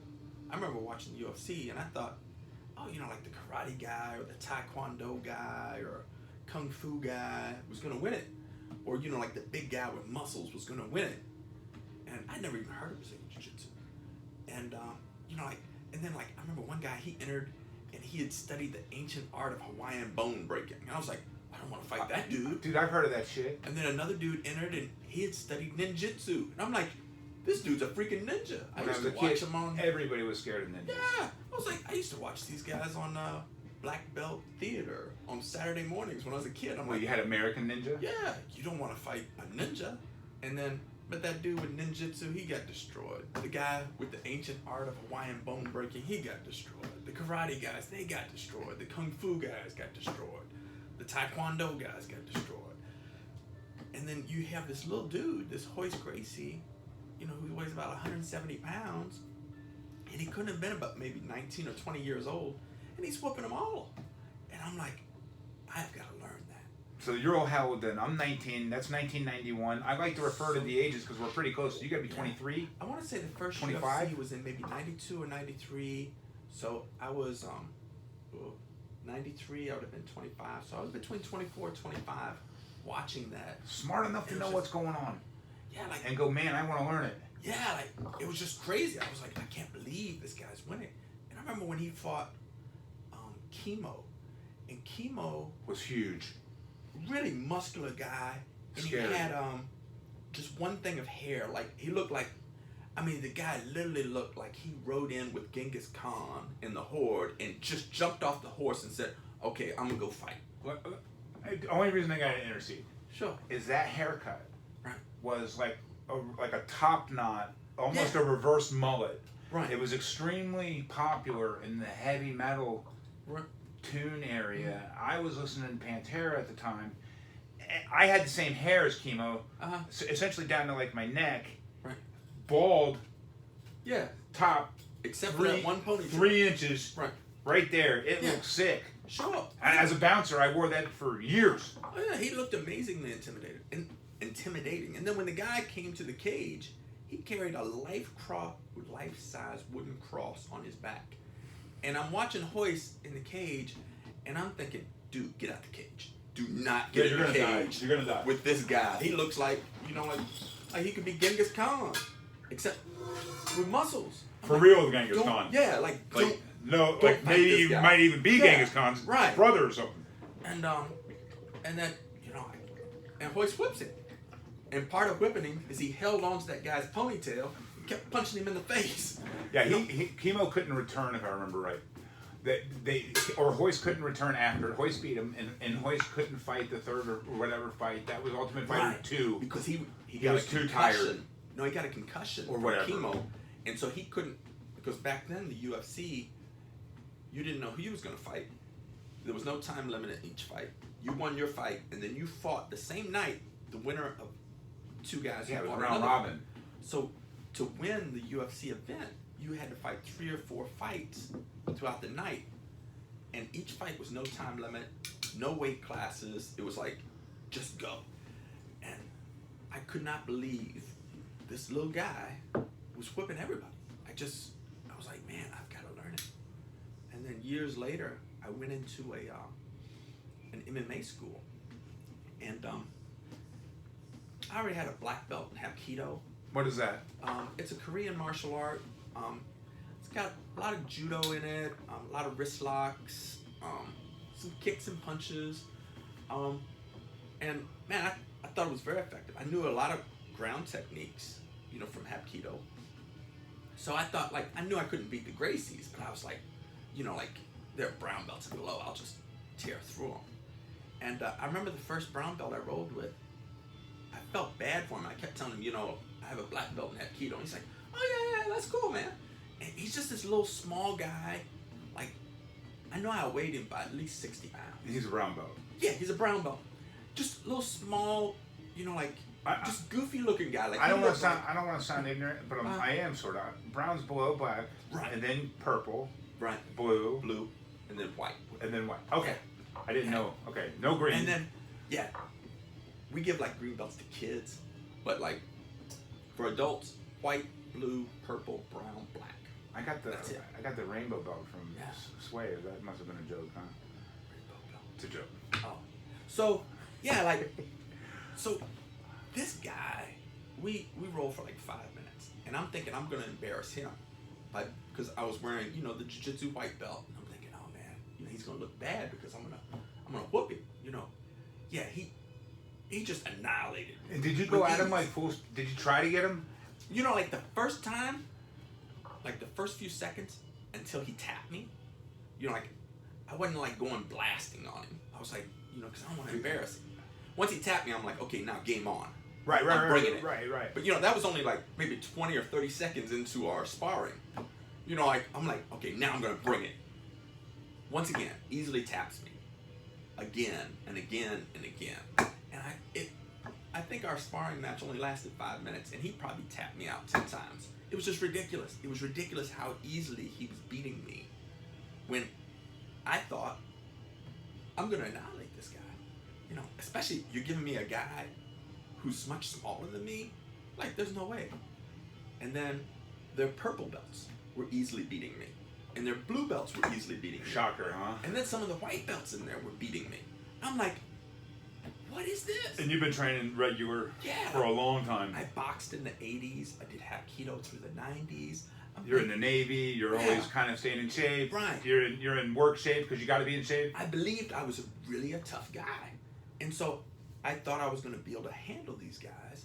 I remember watching the UFC and I thought, oh, like the karate guy or the taekwondo guy or kung fu guy was gonna win it. Or, like the big guy with muscles was gonna win it. And I never even heard of Brazilian Jiu-Jitsu. And, and then I remember one guy, he entered and he had studied the ancient art of Hawaiian bone breaking. And I was like, I don't want to fight that dude. Dude, I've heard of that shit. And then another dude entered and he had studied ninjutsu. And I'm like, this dude's a freaking ninja. I used to watch him on... Everybody was scared of ninjas. Yeah. I was like, I used to watch these guys on Black Belt Theater on Saturday mornings when I was a kid. I'm like, you had American Ninja? Yeah. You don't want to fight a ninja. And then But that dude with ninjutsu, he got destroyed. The guy with the ancient art of Hawaiian bone breaking, he got destroyed. The karate guys, they got destroyed. The kung fu guys got destroyed. The taekwondo guys got destroyed. And then you have this little dude, this Hoist Gracie, you know, who weighs about 170 pounds, and he couldn't have been about maybe 19 or 20 years old, and he's whooping them all. And I'm like, I've got to learn that. So you're all how old then? I'm 19. That's 1991. I like to refer to the ages because we're pretty close. So you got to be 23. I want to say the first 25? UFC was in maybe 92 or 93. So I was 93. I would have been 25. So I was between 24 and 25 watching that. Smart enough to know what's going on. Yeah, like, and go, man, I want to learn it. Yeah, like, it was just crazy. I was like, I can't believe this guy's winning. And I remember when he fought Chemo, and Chemo was huge, really muscular guy, and Scary. He had just one thing of hair. Like, he looked like, I mean, the guy literally looked like he rode in with Genghis Khan in the Horde and just jumped off the horse and said, okay, I'm gonna go fight. The only reason I got to intercede, sure, is that haircut right. was like a top knot, almost a reverse mullet. Right. It was extremely popular in the heavy metal Right. tune area. I was listening to Pantera at the time. I had the same hair as Chemo, so essentially down to like my neck, right. Bald, Yeah, top, except for that one ponytail. 3 inches, right there. It looked sick. Sure. As a bouncer, I wore that for years. Oh, yeah, he looked amazingly intimidating. And then when the guy came to the cage, he carried a life-size wooden cross on his back. And I'm watching Hoist in the cage, and I'm thinking, dude, get out the cage. Do not get in the cage. You're gonna die with this guy. He looks like, you know, like he could be Genghis Khan, except with muscles. For real, Genghis Khan. Yeah, like no, like maybe you might even be Genghis Khan's brother or something. And then, you know, and Hoist whips him. And part of whipping him is he held on to that guy's ponytail and kept punching him in the face. Yeah, Chemo couldn't return, if I remember right. Or Hoist couldn't return after. Hoist beat him, and Hoist couldn't fight the third or whatever fight. That was Ultimate Fighter 2. Because he was too tired. No, he got a concussion or whatever. Chemo, and so he couldn't. Because back then the UFC, you didn't know who you was gonna fight. There was no time limit in each fight. You won your fight, and then you fought the same night. The winner of two guys. Yeah, it was round robin. So to win the UFC event, you had to fight 3 or 4 fights throughout the night, and each fight was no time limit, no weight classes. It was like, just go. And I could not believe this little guy was whipping everybody. I was like, man, I've got to learn it. And then years later, I went into an MMA school, and I already had a black belt in Hapkido. What is that? It's a Korean martial art. It's got a lot of judo in it, a lot of wrist locks, some kicks and punches. And man, I thought it was very effective. I knew a lot of ground techniques, you know, from Hapkido. So I thought, like, I knew I couldn't beat the Gracies, but I was like, you know, like, they're brown belts and below. I'll just tear through them. And I remember the first brown belt I rolled with, I felt bad for him. I kept telling him, you know, I have a black belt in Hapkido. And he's like, oh, yeah, that's cool, man. And he's just this little small guy. Like, I know I weighed him by at least 60 pounds. He's a brown belt. Yeah, he's a brown belt. Just a little small, you know, like, just goofy looking guy. Like, I don't want to sound ignorant, but I am sort of. Brown's below black, right, and then purple, right, blue, and then white. Okay, I didn't know. Okay, no green. And then, yeah, we give like green belts to kids, but like for adults, white, blue, purple, brown, black. I got the rainbow belt from Sway. That must have been a joke, huh? Rainbow belt. It's a joke. Oh, so yeah, like so. This guy, we rolled for like 5 minutes, and I'm thinking I'm gonna embarrass him, like, because I was wearing, you know, the jiu-jitsu white belt, and I'm thinking, oh man, you know, he's gonna look bad because I'm gonna whoop him, you know. Yeah, he just annihilated me. And did you go at him like full? Did you try to get him? You know, like the first time, like the first few seconds until he tapped me, you know, like I wasn't like going blasting on him. I was like, you know, because I don't want to embarrass him. Once he tapped me, I'm like, okay, now game on. I'm bringing it. Right. But, you know, that was only like maybe 20 or 30 seconds into our sparring. You know, I'm like, okay, now I'm going to bring it. Once again, easily taps me. Again and again and again. And I think our sparring match only lasted 5 minutes, and he probably tapped me out 10 times. It was just ridiculous. It was ridiculous how easily he was beating me. When I thought, I'm going to annihilate this guy. You know, especially you're giving me a guy who's much smaller than me. Like, there's no way. And then their purple belts were easily beating me. And their blue belts were easily beating me. Shocker, huh? And then some of the white belts in there were beating me. I'm like, what is this? And you've been training regular for a long time. I boxed in the 80s. I did Hapkido through the 90s. You're in the Navy. You're always kind of staying in shape. Right. You're in work shape because you got to be in shape. I believed I was really a tough guy. And so I thought I was going to be able to handle these guys.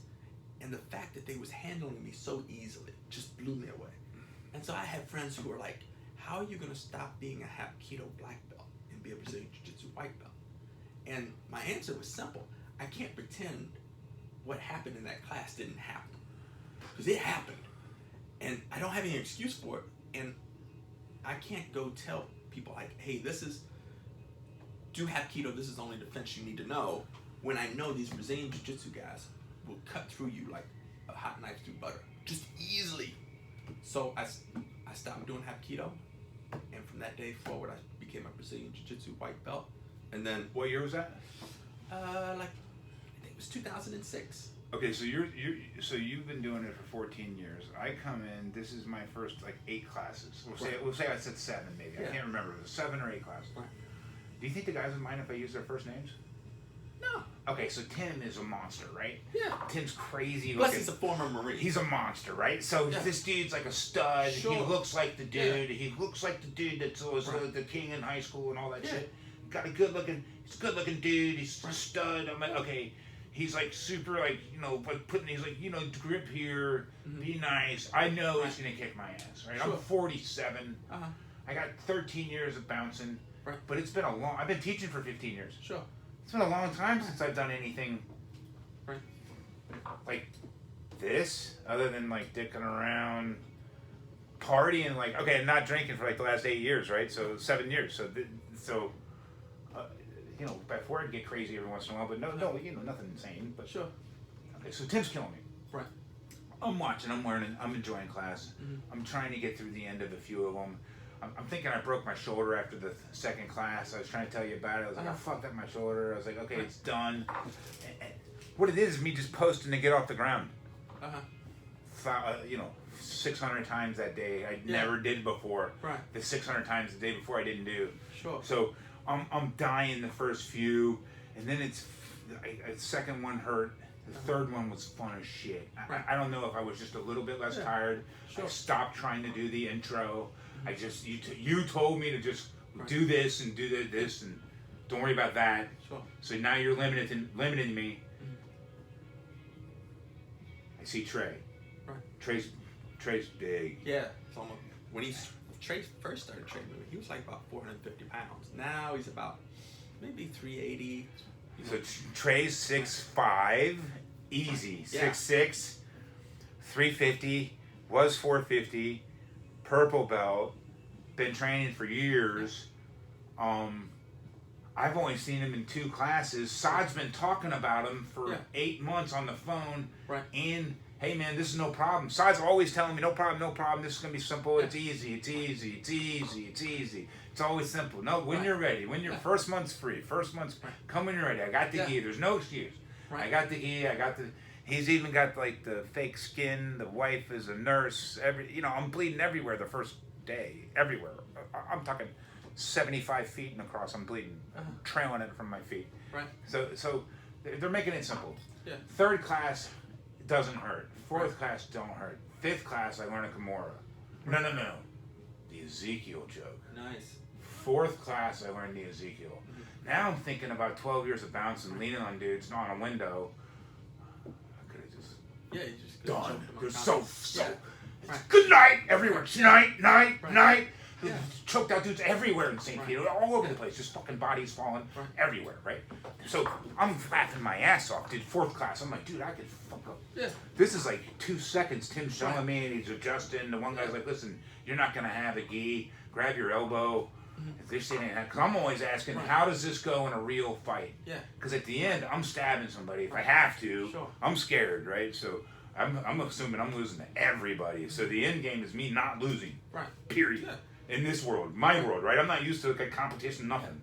And the fact that they was handling me so easily just blew me away. And so I had friends who were like, how are you going to stop being a Hapkido black belt and be a Brazilian Jiu-Jitsu white belt? And my answer was simple. I can't pretend what happened in that class didn't happen. Because it happened. And I don't have any excuse for it. And I can't go tell people like, hey, do Hapkido, this is the only defense you need to know, when I know these Brazilian Jiu-Jitsu guys will cut through you like a hot knife through butter. Just easily. So I stopped doing Hapkido. And from that day forward, I became a Brazilian Jiu-Jitsu white belt. And then... What year was that? I think it was 2006. Okay, so you've been doing it for 14 years. I come in. This is my first 8 classes. We'll say I said 7 maybe. Yeah. I can't remember. It was 7 or 8 classes. Right. Do you think the guys would mind if I use their first names? No. Okay, so Tim is a monster, right? Yeah. Tim's crazy. Plus, he's a former Marine. He's a monster, right? So this dude's like a stud. Sure. He looks like the dude. Yeah. He looks like the dude that was the king in high school and all that shit. Got a he's a good looking dude. He's a stud. I'm like, okay, he's like super he's like, grip here, be nice. I know he's gonna kick my ass, right? Sure. I'm 47. Uh-huh. I got 13 years of bouncing, right? But it's been I've been teaching for 15 years. Sure. It's been a long time since I've done anything like this, other than dicking around, partying, not drinking for the last 8 years, right? So 7 years. Before I'd get crazy every once in a while, but no, nothing insane. But sure. Okay, so Tim's killing me. Right. I'm watching. I'm learning. I'm enjoying class. Mm-hmm. I'm trying to get through the end of a few of them. I'm thinking I broke my shoulder after the second class. I was trying to tell you about it. I was like, I fucked up my shoulder. I was like, okay, it's done. And what it is me just posting to get off the ground. 600 times that day. I never did before. Right. The 600 times the day before I didn't do. Sure. So I'm dying the first few, and then the second one hurt. The third one was fun as shit. I don't know if I was just a little bit less tired. Sure. I stopped trying to do the intro. I just you told me to just do this and do this and don't worry about that. Sure. So now you're limiting me. I see Trey. Right. Trey's big. Yeah. So when Trey first started training with me, he was about 450 pounds. Now he's about maybe 380. So Trey's 6'5", easy. 6'6", 350, was 450, purple belt, been training for years. I've only seen him in 2 classes. Saad's been talking about him for 8 months on the phone. Right. And, hey man, this is no problem. Saad's always telling me, no problem, this is going to be simple, it's easy. It's always simple. No, when you're ready, when your first month's free, come when you're ready. I got the gi, there's no excuse. Right. I got the gi, he's even got the fake skin, the wife is a nurse, I'm bleeding everywhere the first day, everywhere. I'm talking 75 feet and across, I'm bleeding, trailing it from my feet. Right. So they're making it simple. Yeah. 3rd class doesn't hurt. 4th class don't hurt. 5th class I learn a Kimura. No. The Ezekiel joke. Nice. 4th class I learned the Ezekiel. Now I'm thinking about 12 years of bouncing, leaning on dudes, not on a window. I could have just you just done. You're so. Good night everywhere. Night. choked out dudes everywhere in St. Peter, all over the place, just fucking bodies falling everywhere, right? So I'm laughing my ass off, dude. 4th class, I'm like, dude, I could fuck up. Yeah. This is like 2 seconds. Tim's showing me, and he's adjusting. The one guy's like, listen, you're not gonna have a gi. Grab your elbow. They're saying that because I'm always asking, how does this go in a real fight? Yeah. Because at the end, I'm stabbing somebody if I have to. Sure. I'm scared, right? So I'm assuming I'm losing to everybody. So the end game is me not losing. Right. Period. Yeah. In this world, my world, right? I'm not used to like a competition, nothing.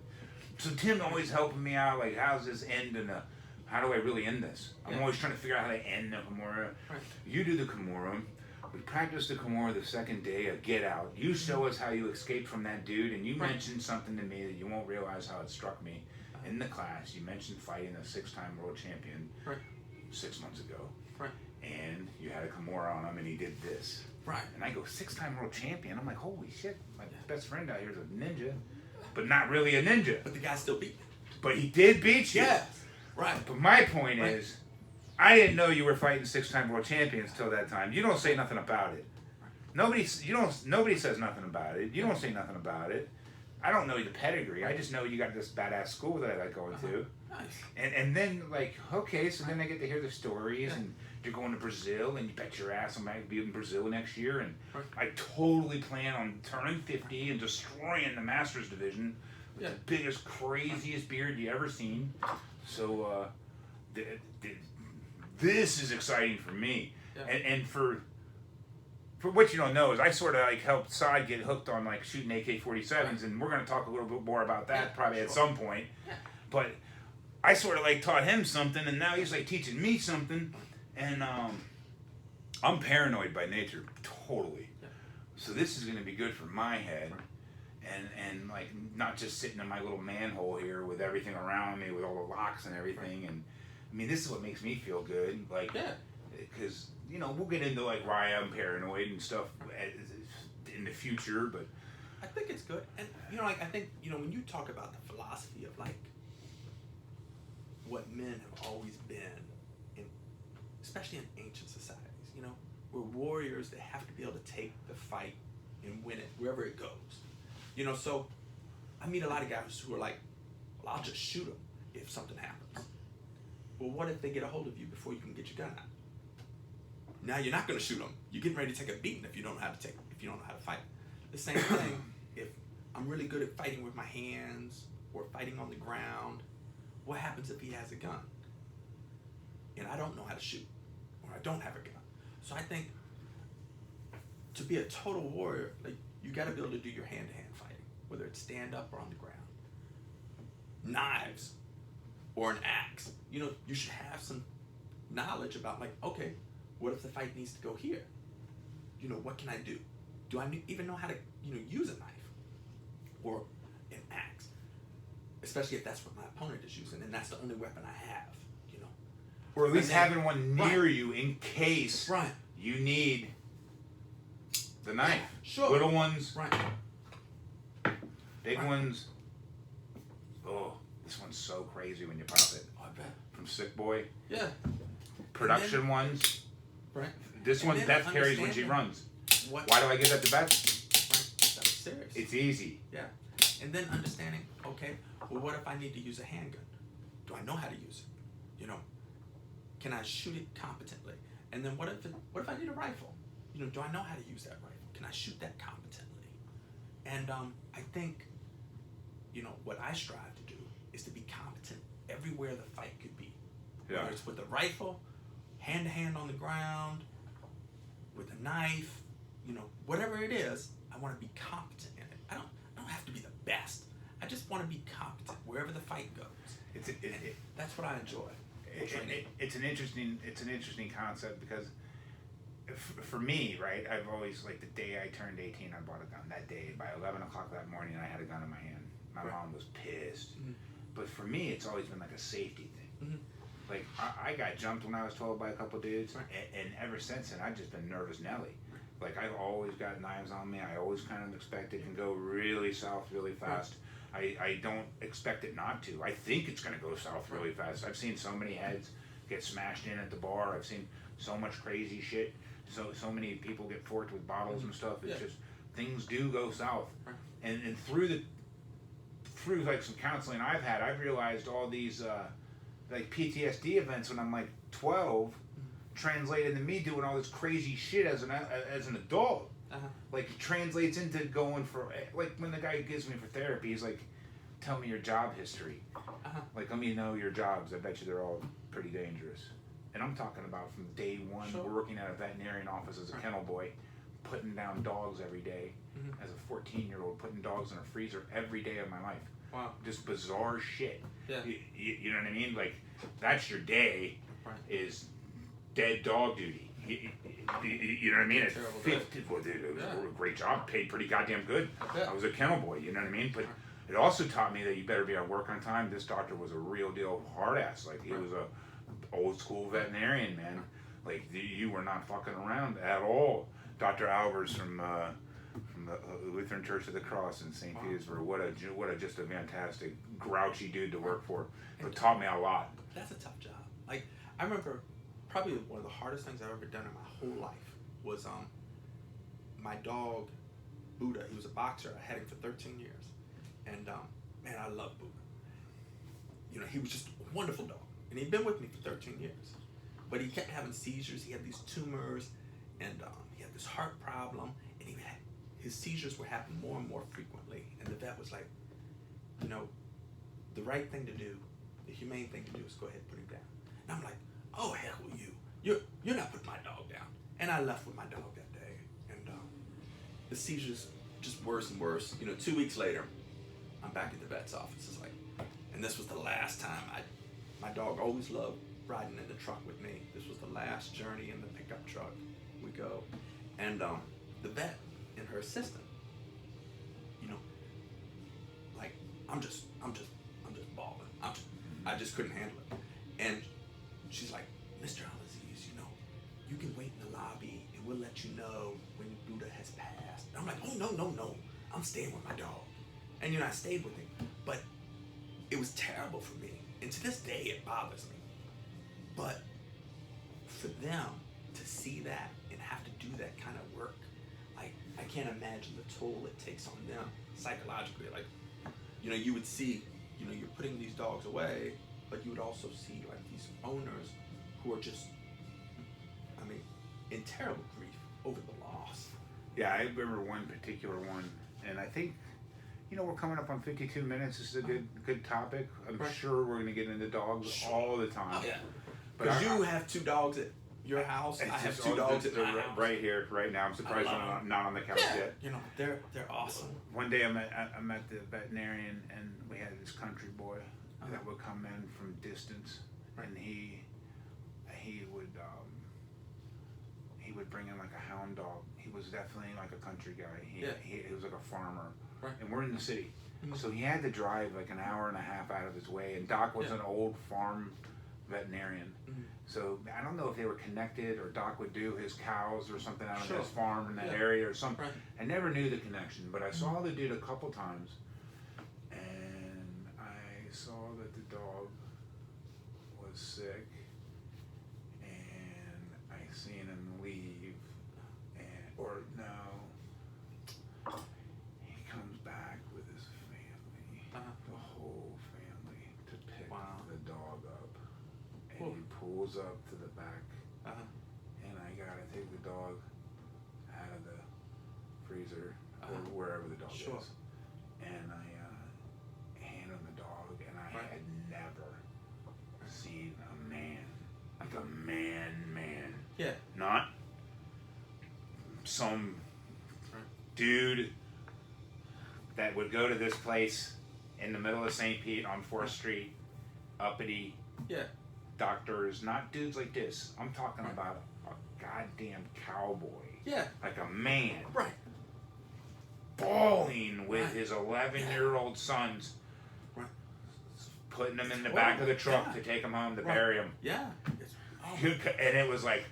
So Tim always helping me out, like, how's this end and how do I really end this? I'm always trying to figure out how to end the Kimura. Right. You do the Kimura. We practiced the Kimura the second day of Get Out. You show us how you escaped from that dude, and you mentioned something to me that you won't realize how it struck me. In the class, you mentioned fighting a 6-time world champion 6 months ago. Right. And you had a Kimura on him, and he did this. Right. And I go, 6-time world champion? I'm like, holy shit, my best friend out here is a ninja, but not really a ninja. But the guy still beat me. But he did beat you. Yes. Right. But my point is, I didn't know you were fighting 6-time world champions till that time. You don't say nothing about it. Nobody says nothing about it. You don't say nothing about it. I don't know the pedigree. I just know you got this badass school that I like going to. Nice. And then like, okay, so then I get to hear the stories and you're going to Brazil and you bet your ass I might be in Brazil next year, and I totally plan on turning 50 and destroying the Masters division with the biggest, craziest beard you ever seen. So this is exciting for me. And for what you don't know is I sort of like helped Saad get hooked on like shooting AK-47s, and we're going to talk a little bit more about that probably at some point. But I sort of like taught him something, and now he's like teaching me something, and I'm paranoid by nature, totally. So this is going to be good for my head, and like not just sitting in my little manhole here with everything around me with all the locks and everything. And I mean, this is what makes me feel good, like, because you know we'll get into like why I'm paranoid and stuff in the future, but I think it's good. And you know, like I think when you talk about the philosophy of like what men have always been, especially in ancient societies, we're warriors that have to be able to take the fight and win it wherever it goes. So I meet a lot of guys who are like, well, I'll just shoot them if something happens. Well, what if they get a hold of you before you can get your gun out? Now you're not going to shoot them. You're getting ready to take a beating if you don't know how to fight. The same thing, if I'm really good at fighting with my hands or fighting on the ground, what happens if he has a gun and I don't know how to shoot or I don't have a gun? So I think to be a total warrior, like you got to be able to do your hand-to-hand fighting, whether it's stand up or on the ground. Knives or an axe. You should have some knowledge about like, okay, what if the fight needs to go here? What can I do? Do I even know how to, use a knife or an axe? Especially if that's what my opponent is using and that's the only weapon I have, Or at least having one near you in case you need the knife. Sure. Little ones. Right. Big ones. Oh, this one's so crazy when you pop it. Oh, I bet. From Sick Boy. Yeah. Production ones. Right. This one Beth carries when she runs. Why do I give that to Beth? Right. That was serious. It's easy. Yeah. And then understanding, okay, well, what if I need to use a handgun? Do I know how to use it? Can I shoot it competently? And then what if I need a rifle? Do I know how to use that rifle? Can I shoot that competently? And I think, what I strive to do is to be competent everywhere the fight could be. Yeah. Whether it's with a rifle, hand-to-hand on the ground, with a knife, whatever it is, I want to be competent in it. I don't have to be the best. I just want to be competent wherever the fight goes. That's what I enjoy. It's an interesting concept because for me, right, I've always, like, the day I turned 18, I bought a gun. That day, by 11 o'clock that morning, I had a gun in my hand. My mom was pissed. Mm-hmm. But for me, it's always been like a safety thing. Mm-hmm. Like, I got jumped when I was 12 by a couple dudes, and ever since then, I've just been nervous Nelly. Like, I've always got knives on me. I always kind of expect it can go really south really fast. I don't expect it not to. I think it's going to go south really fast. I've seen so many heads get smashed in at the bar. I've seen so much crazy shit. So many people get forked with bottles and stuff. It's just things do go south. Right. And through like some counseling I've realized all these like PTSD events when I'm like 12 translated to me doing all this crazy shit as an adult. Like it translates into going for, like when the guy gives me for therapy, he's like, tell me your job history. Like, let me know your jobs. I bet you they're all pretty dangerous. And I'm talking about from day one, working at a veterinarian office as a kennel boy, putting down dogs every day. As a 14-year-old, putting dogs in a freezer every day of my life. Wow. Just bizarre shit. Yeah. You know what I mean? Like, that's your day, is dead dog duty. You know what I mean? At 50, well, dude, it was a great job, paid pretty goddamn good. I was a kennel boy, you know what I mean? But it also taught me that you better be at work on time. This doctor was a real deal hard ass. Like, he was a old school veterinarian, man. Like, you were not fucking around at all. Dr. Albers from the Lutheran Church of the Cross in St. Petersburg. What a just a fantastic, grouchy dude to work for. But taught me a lot. That's a tough job. Like, I remember probably one of the hardest things I've ever done in my whole life was my dog Buddha. He was a boxer. I had him for 13 years, and man, I love Buddha. You know, he was just a wonderful dog, and he'd been with me for 13 years. But he kept having seizures. He had these tumors, and he had this heart problem, and his seizures were happening more and more frequently. And the vet was like, you know, the right thing to do, the humane thing to do is go ahead and put him down. And I'm like, oh, hell with you. You're not putting my dog down. And I left with my dog that day. And the seizures just worse and worse. You know, 2 weeks later, I'm back at the vet's office. It's like, and this was the last time my dog always loved riding in the truck with me. This was the last journey in the pickup truck. We go. And the vet and her assistant, you know, like, I'm just bawling. I just couldn't handle it. And she's like, Mr. Al-Aziz, you know, you can wait in the lobby and we'll let you know when Buddha has passed. And I'm like, oh, no. I'm staying with my dog. And, you know, I stayed with him. But it was terrible for me. And to this day, it bothers me. But for them to see that and have to do that kind of work, like, I can't imagine the toll it takes on them psychologically. Like, you know, you would see, you know, you're putting these dogs away, but you would also see, like, these owners who are just, I mean, in terrible grief over the loss. Yeah, I remember one particular one, and I think, you know, we're coming up on 52 minutes. This is a good topic. I'm sure we're going to get into dogs all the time. Oh, yeah. But you have 2 dogs at your house. I have 2 dogs at my house. Right here, right now. I'm surprised I'm not on the couch yet. You know, they're awesome. One day I'm at the veterinarian, and we had this country boy that would come in from distance, and he would bring in like a hound dog. He was definitely like a country guy. He was like a farmer, and we're in the city, so he had to drive like an hour and a half out of his way. And Doc was an old farm veterinarian, so I don't know if they were connected or Doc would do his cows or something out of his farm in that area or something. I never knew the connection, but I saw the dude a couple times, and I saw that the dog was sick, and I seen him leave, he comes back with his family, the whole family, to pick the dog up, and he pulls up to the back, and I gotta take the dog out of the freezer, or wherever the dog is, and I hand him the dog, and I had never seen a man, like a man. Yeah. Not some dude that would go to this place in the middle of St. Pete on 4th Street, uppity doctors, not dudes like this. I'm talking about a goddamn cowboy. Yeah. Like a man. Right. Bawling with his 11-year-old sons. Right. Putting them in the back of the truck to take them home to bury them. Yeah. And it was like,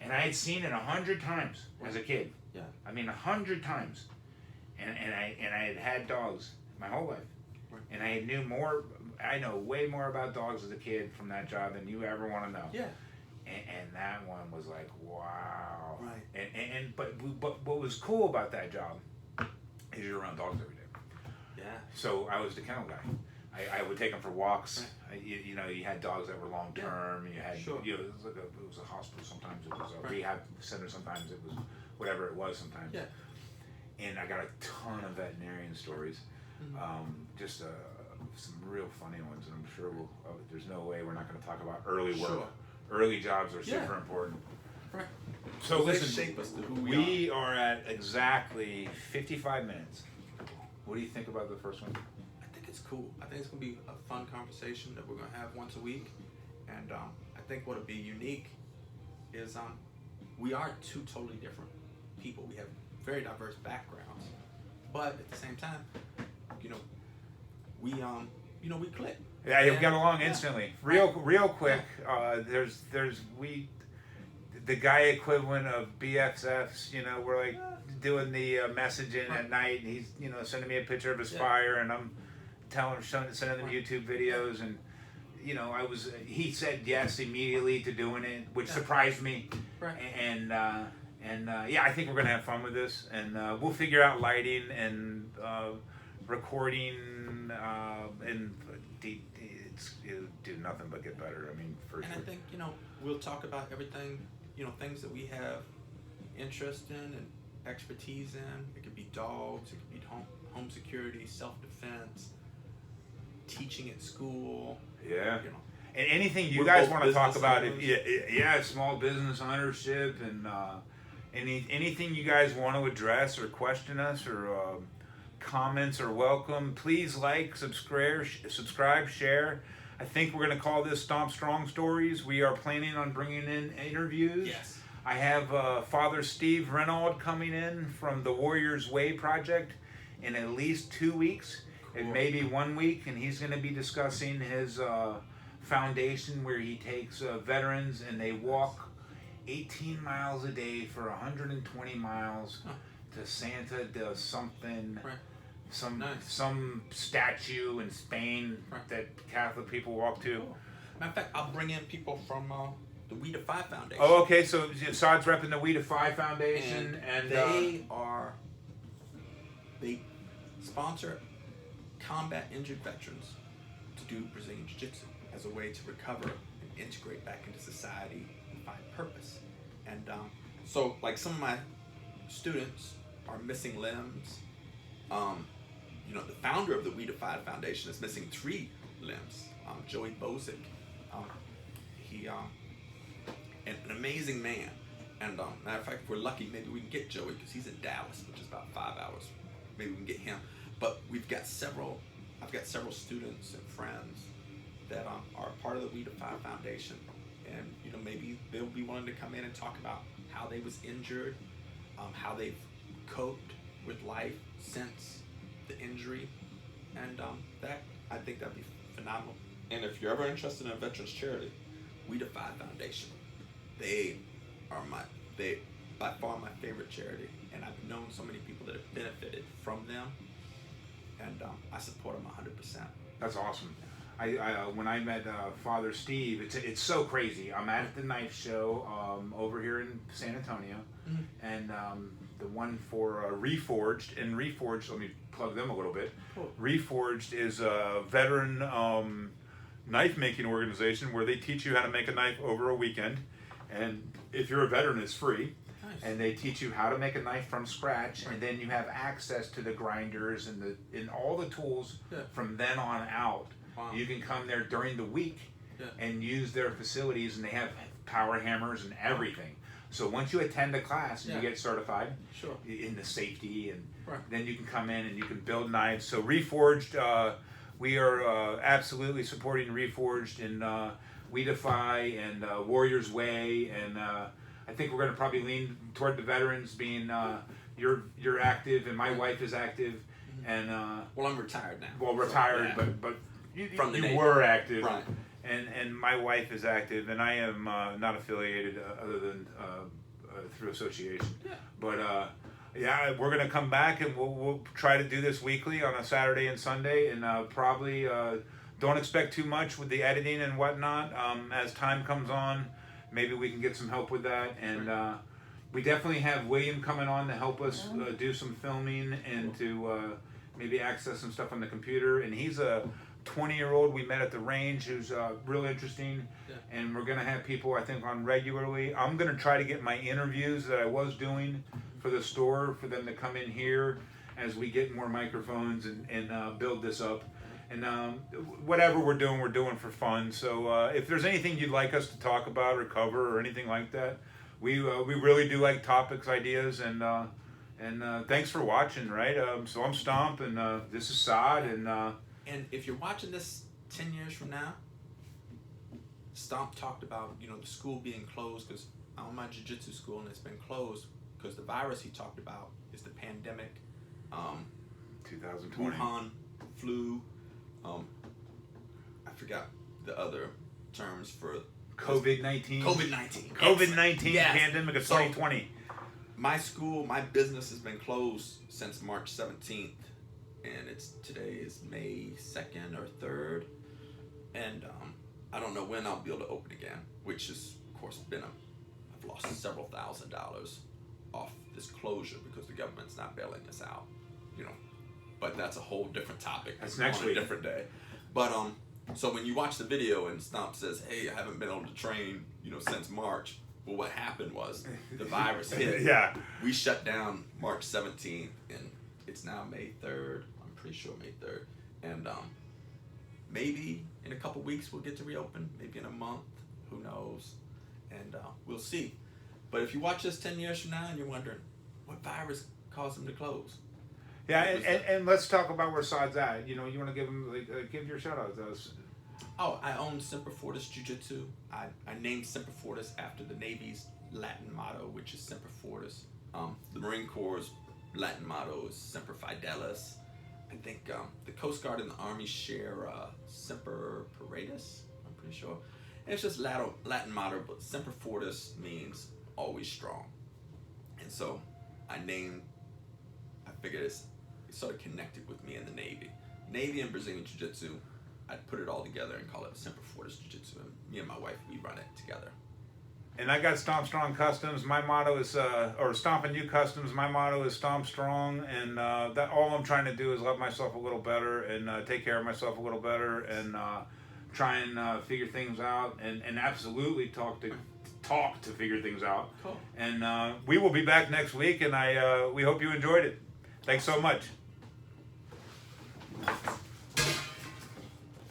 and I had seen it 100 times as a kid. Yeah. I mean, 100 times. And I had dogs my whole life. Right. And I know way more about dogs as a kid from that job than you ever want to know. Yeah. and that one was like, wow. Right. But what was cool about that job is you're around dogs every day. Yeah. So I was the kennel guy. I would take them for walks. You know, you had dogs that were long term. You had, Sure. you know, it was a hospital. Sometimes it was a Right. rehab center. Sometimes it was whatever it was. Sometimes. Yeah. And I got a ton of veterinarian stories. Just some real funny ones, and I'm sure there's no way we're not going to talk about early work. Sure. Early jobs are Yeah. super important. Right. So They listen, shape us to who we are at exactly 55 minutes. What do you think about the first one? I think it's cool. I think it's gonna be a fun conversation that we're gonna have once a week, and I think what'll be unique is we are two totally different people. We have very diverse backgrounds, but at the same time, you know, we click. Yeah, you And- got along yeah. instantly. Real quick. There's the guy equivalent of BFFs. You know, we're like doing the messaging at night, and he's sending me a picture of his fire, and I'm sending them YouTube videos, and he said yes immediately to doing it, which surprised me. Right. And yeah, I think we're gonna have fun with this, and we'll figure out lighting and recording, and it'll do nothing but get better. I mean, for And sure. I think, we'll talk about everything, things that we have interest in and expertise in. It could be dogs, it could be home security, self-defense, teaching at school. Yeah. You know. And anything you We're guys both want to talk business about, owners. small business ownership, and anything you guys want to address or question us, or comments are welcome. Please like, subscribe, share. I think we're going to call this Stomp Strong Stories. We are planning on bringing in interviews. Yes. I have Father Steve Renaud coming in from the Warriors Way Project in at least 2 weeks, and maybe 1 week, and he's going to be discussing his foundation where he takes veterans and they walk 18 miles a day for 120 miles to Santa de something. Right. Some statue in Spain that Catholic people walk to. Matter of fact, I'll bring in people from the We Defy Foundation. Oh, okay. So Saad's repping the We Defy Foundation, and they sponsor combat injured veterans to do Brazilian Jiu-Jitsu as a way to recover and integrate back into society and find purpose. And so, like, some of my students are missing limbs. The founder of the We Defy Foundation is missing 3 limbs. Joey Bozic. He an amazing man. And matter of fact, if we're lucky, maybe we can get Joey, because he's in Dallas, which is about 5 hours. Maybe we can get him. But I've got several students and friends that are part of the We Defy Foundation, and maybe they'll be willing to come in and talk about how they was injured, how they've coped with life since the injury, and I think that'd be phenomenal. And if you're ever interested in a veterans charity, We Defy Foundation, they are by far my favorite charity, and I've known so many people that have benefited from them, and I support them 100%. that's awesome. I when I met Father Steve, it's so crazy. I'm at the knife show over here in San Antonio, and the one for Reforged. And Reforged, let me plug them a little bit. Cool. Reforged is a veteran knife making organization where they teach you how to make a knife over a weekend, and if you're a veteran, it's free. Nice. And they teach you how to make a knife from scratch, and then you have access to the grinders and all the tools from then on out. Wow. You can come there during the week and use their facilities, and they have power hammers and everything. So once you attend a class and you get certified in the safety, and then you can come in and you can build knives. So Reforged, we are absolutely supporting Reforged and We Defy and Warriors Way, and I think we're going to probably lean toward the veterans being you're active, and my wife is active, and Well, I'm retired now. well, retired, So, but you From the Navy. were active, Right. and my wife is active, and I am not affiliated other than through association. Yeah. But yeah, we're gonna come back, and we'll try to do this weekly on a Saturday and Sunday, and probably don't expect too much with the editing and whatnot. As time comes on, maybe we can get some help with that. And we definitely have William coming on to help us do some filming and to maybe access some stuff on the computer. And he's a 20-year-old we met at the range who's real interesting. Yeah. And we're going to have people, I think, on regularly. I'm going to try to get my interviews that I was doing for the store for them to come in here as we get more microphones and build this up. And whatever we're doing for fun. So if there's anything you'd like us to talk about or cover or anything like that, we really do like topics, ideas, and thanks for watching, right? So I'm Stomp, and this is Saad, and if you're watching this 10 years from now, Stomp talked about the school being closed because I'm in my jiu-jitsu school and it's been closed because the virus he talked about is the pandemic, 2020 Wuhan flu. I forgot the other terms for COVID-19. COVID-19 Yes. Pandemic of 2020. My school, my business has been closed since March 17th, and today is May 2nd or 3rd, and I don't know when I'll be able to open again, which has, of course, I've lost several $1,000s off this closure because the government's not bailing us out, but that's a whole different topic. That's next week. A different day. But so when you watch the video and Stomp says, "Hey, I haven't been able to train, since March." Well, what happened was the virus hit. Yeah. We shut down March 17th, and it's now May 3rd. I'm pretty sure May 3rd. And maybe in a couple weeks we'll get to reopen. Maybe in a month. Who knows? And we'll see. But if you watch this 10 years from now and you're wondering, what virus caused them to close? Yeah, and let's talk about where Saad's at. You want to give him give your shout out to us. Oh, I own Semper Fortis Jiu-Jitsu. I named Semper Fortis after the Navy's Latin motto, which is Semper Fortis. The Marine Corps' Latin motto is Semper Fidelis. I think the Coast Guard and the Army share Semper Paratus, I'm pretty sure. And it's just Latin motto, but Semper Fortis means always strong. And so I figured it sort of connected with me in the Navy. Navy and Brazilian Jiu-Jitsu, I'd put it all together and call it Semper Fortis Jiu-Jitsu. And me and my wife, we run it together. And I got Stomp Strong Customs. My motto is, or Stomp and You Customs. My motto is Stomp Strong, and that all I'm trying to do is love myself a little better and take care of myself a little better and try and figure things out and absolutely talk to figure things out. Cool. And we will be back next week, and we hope you enjoyed it. Thanks so much.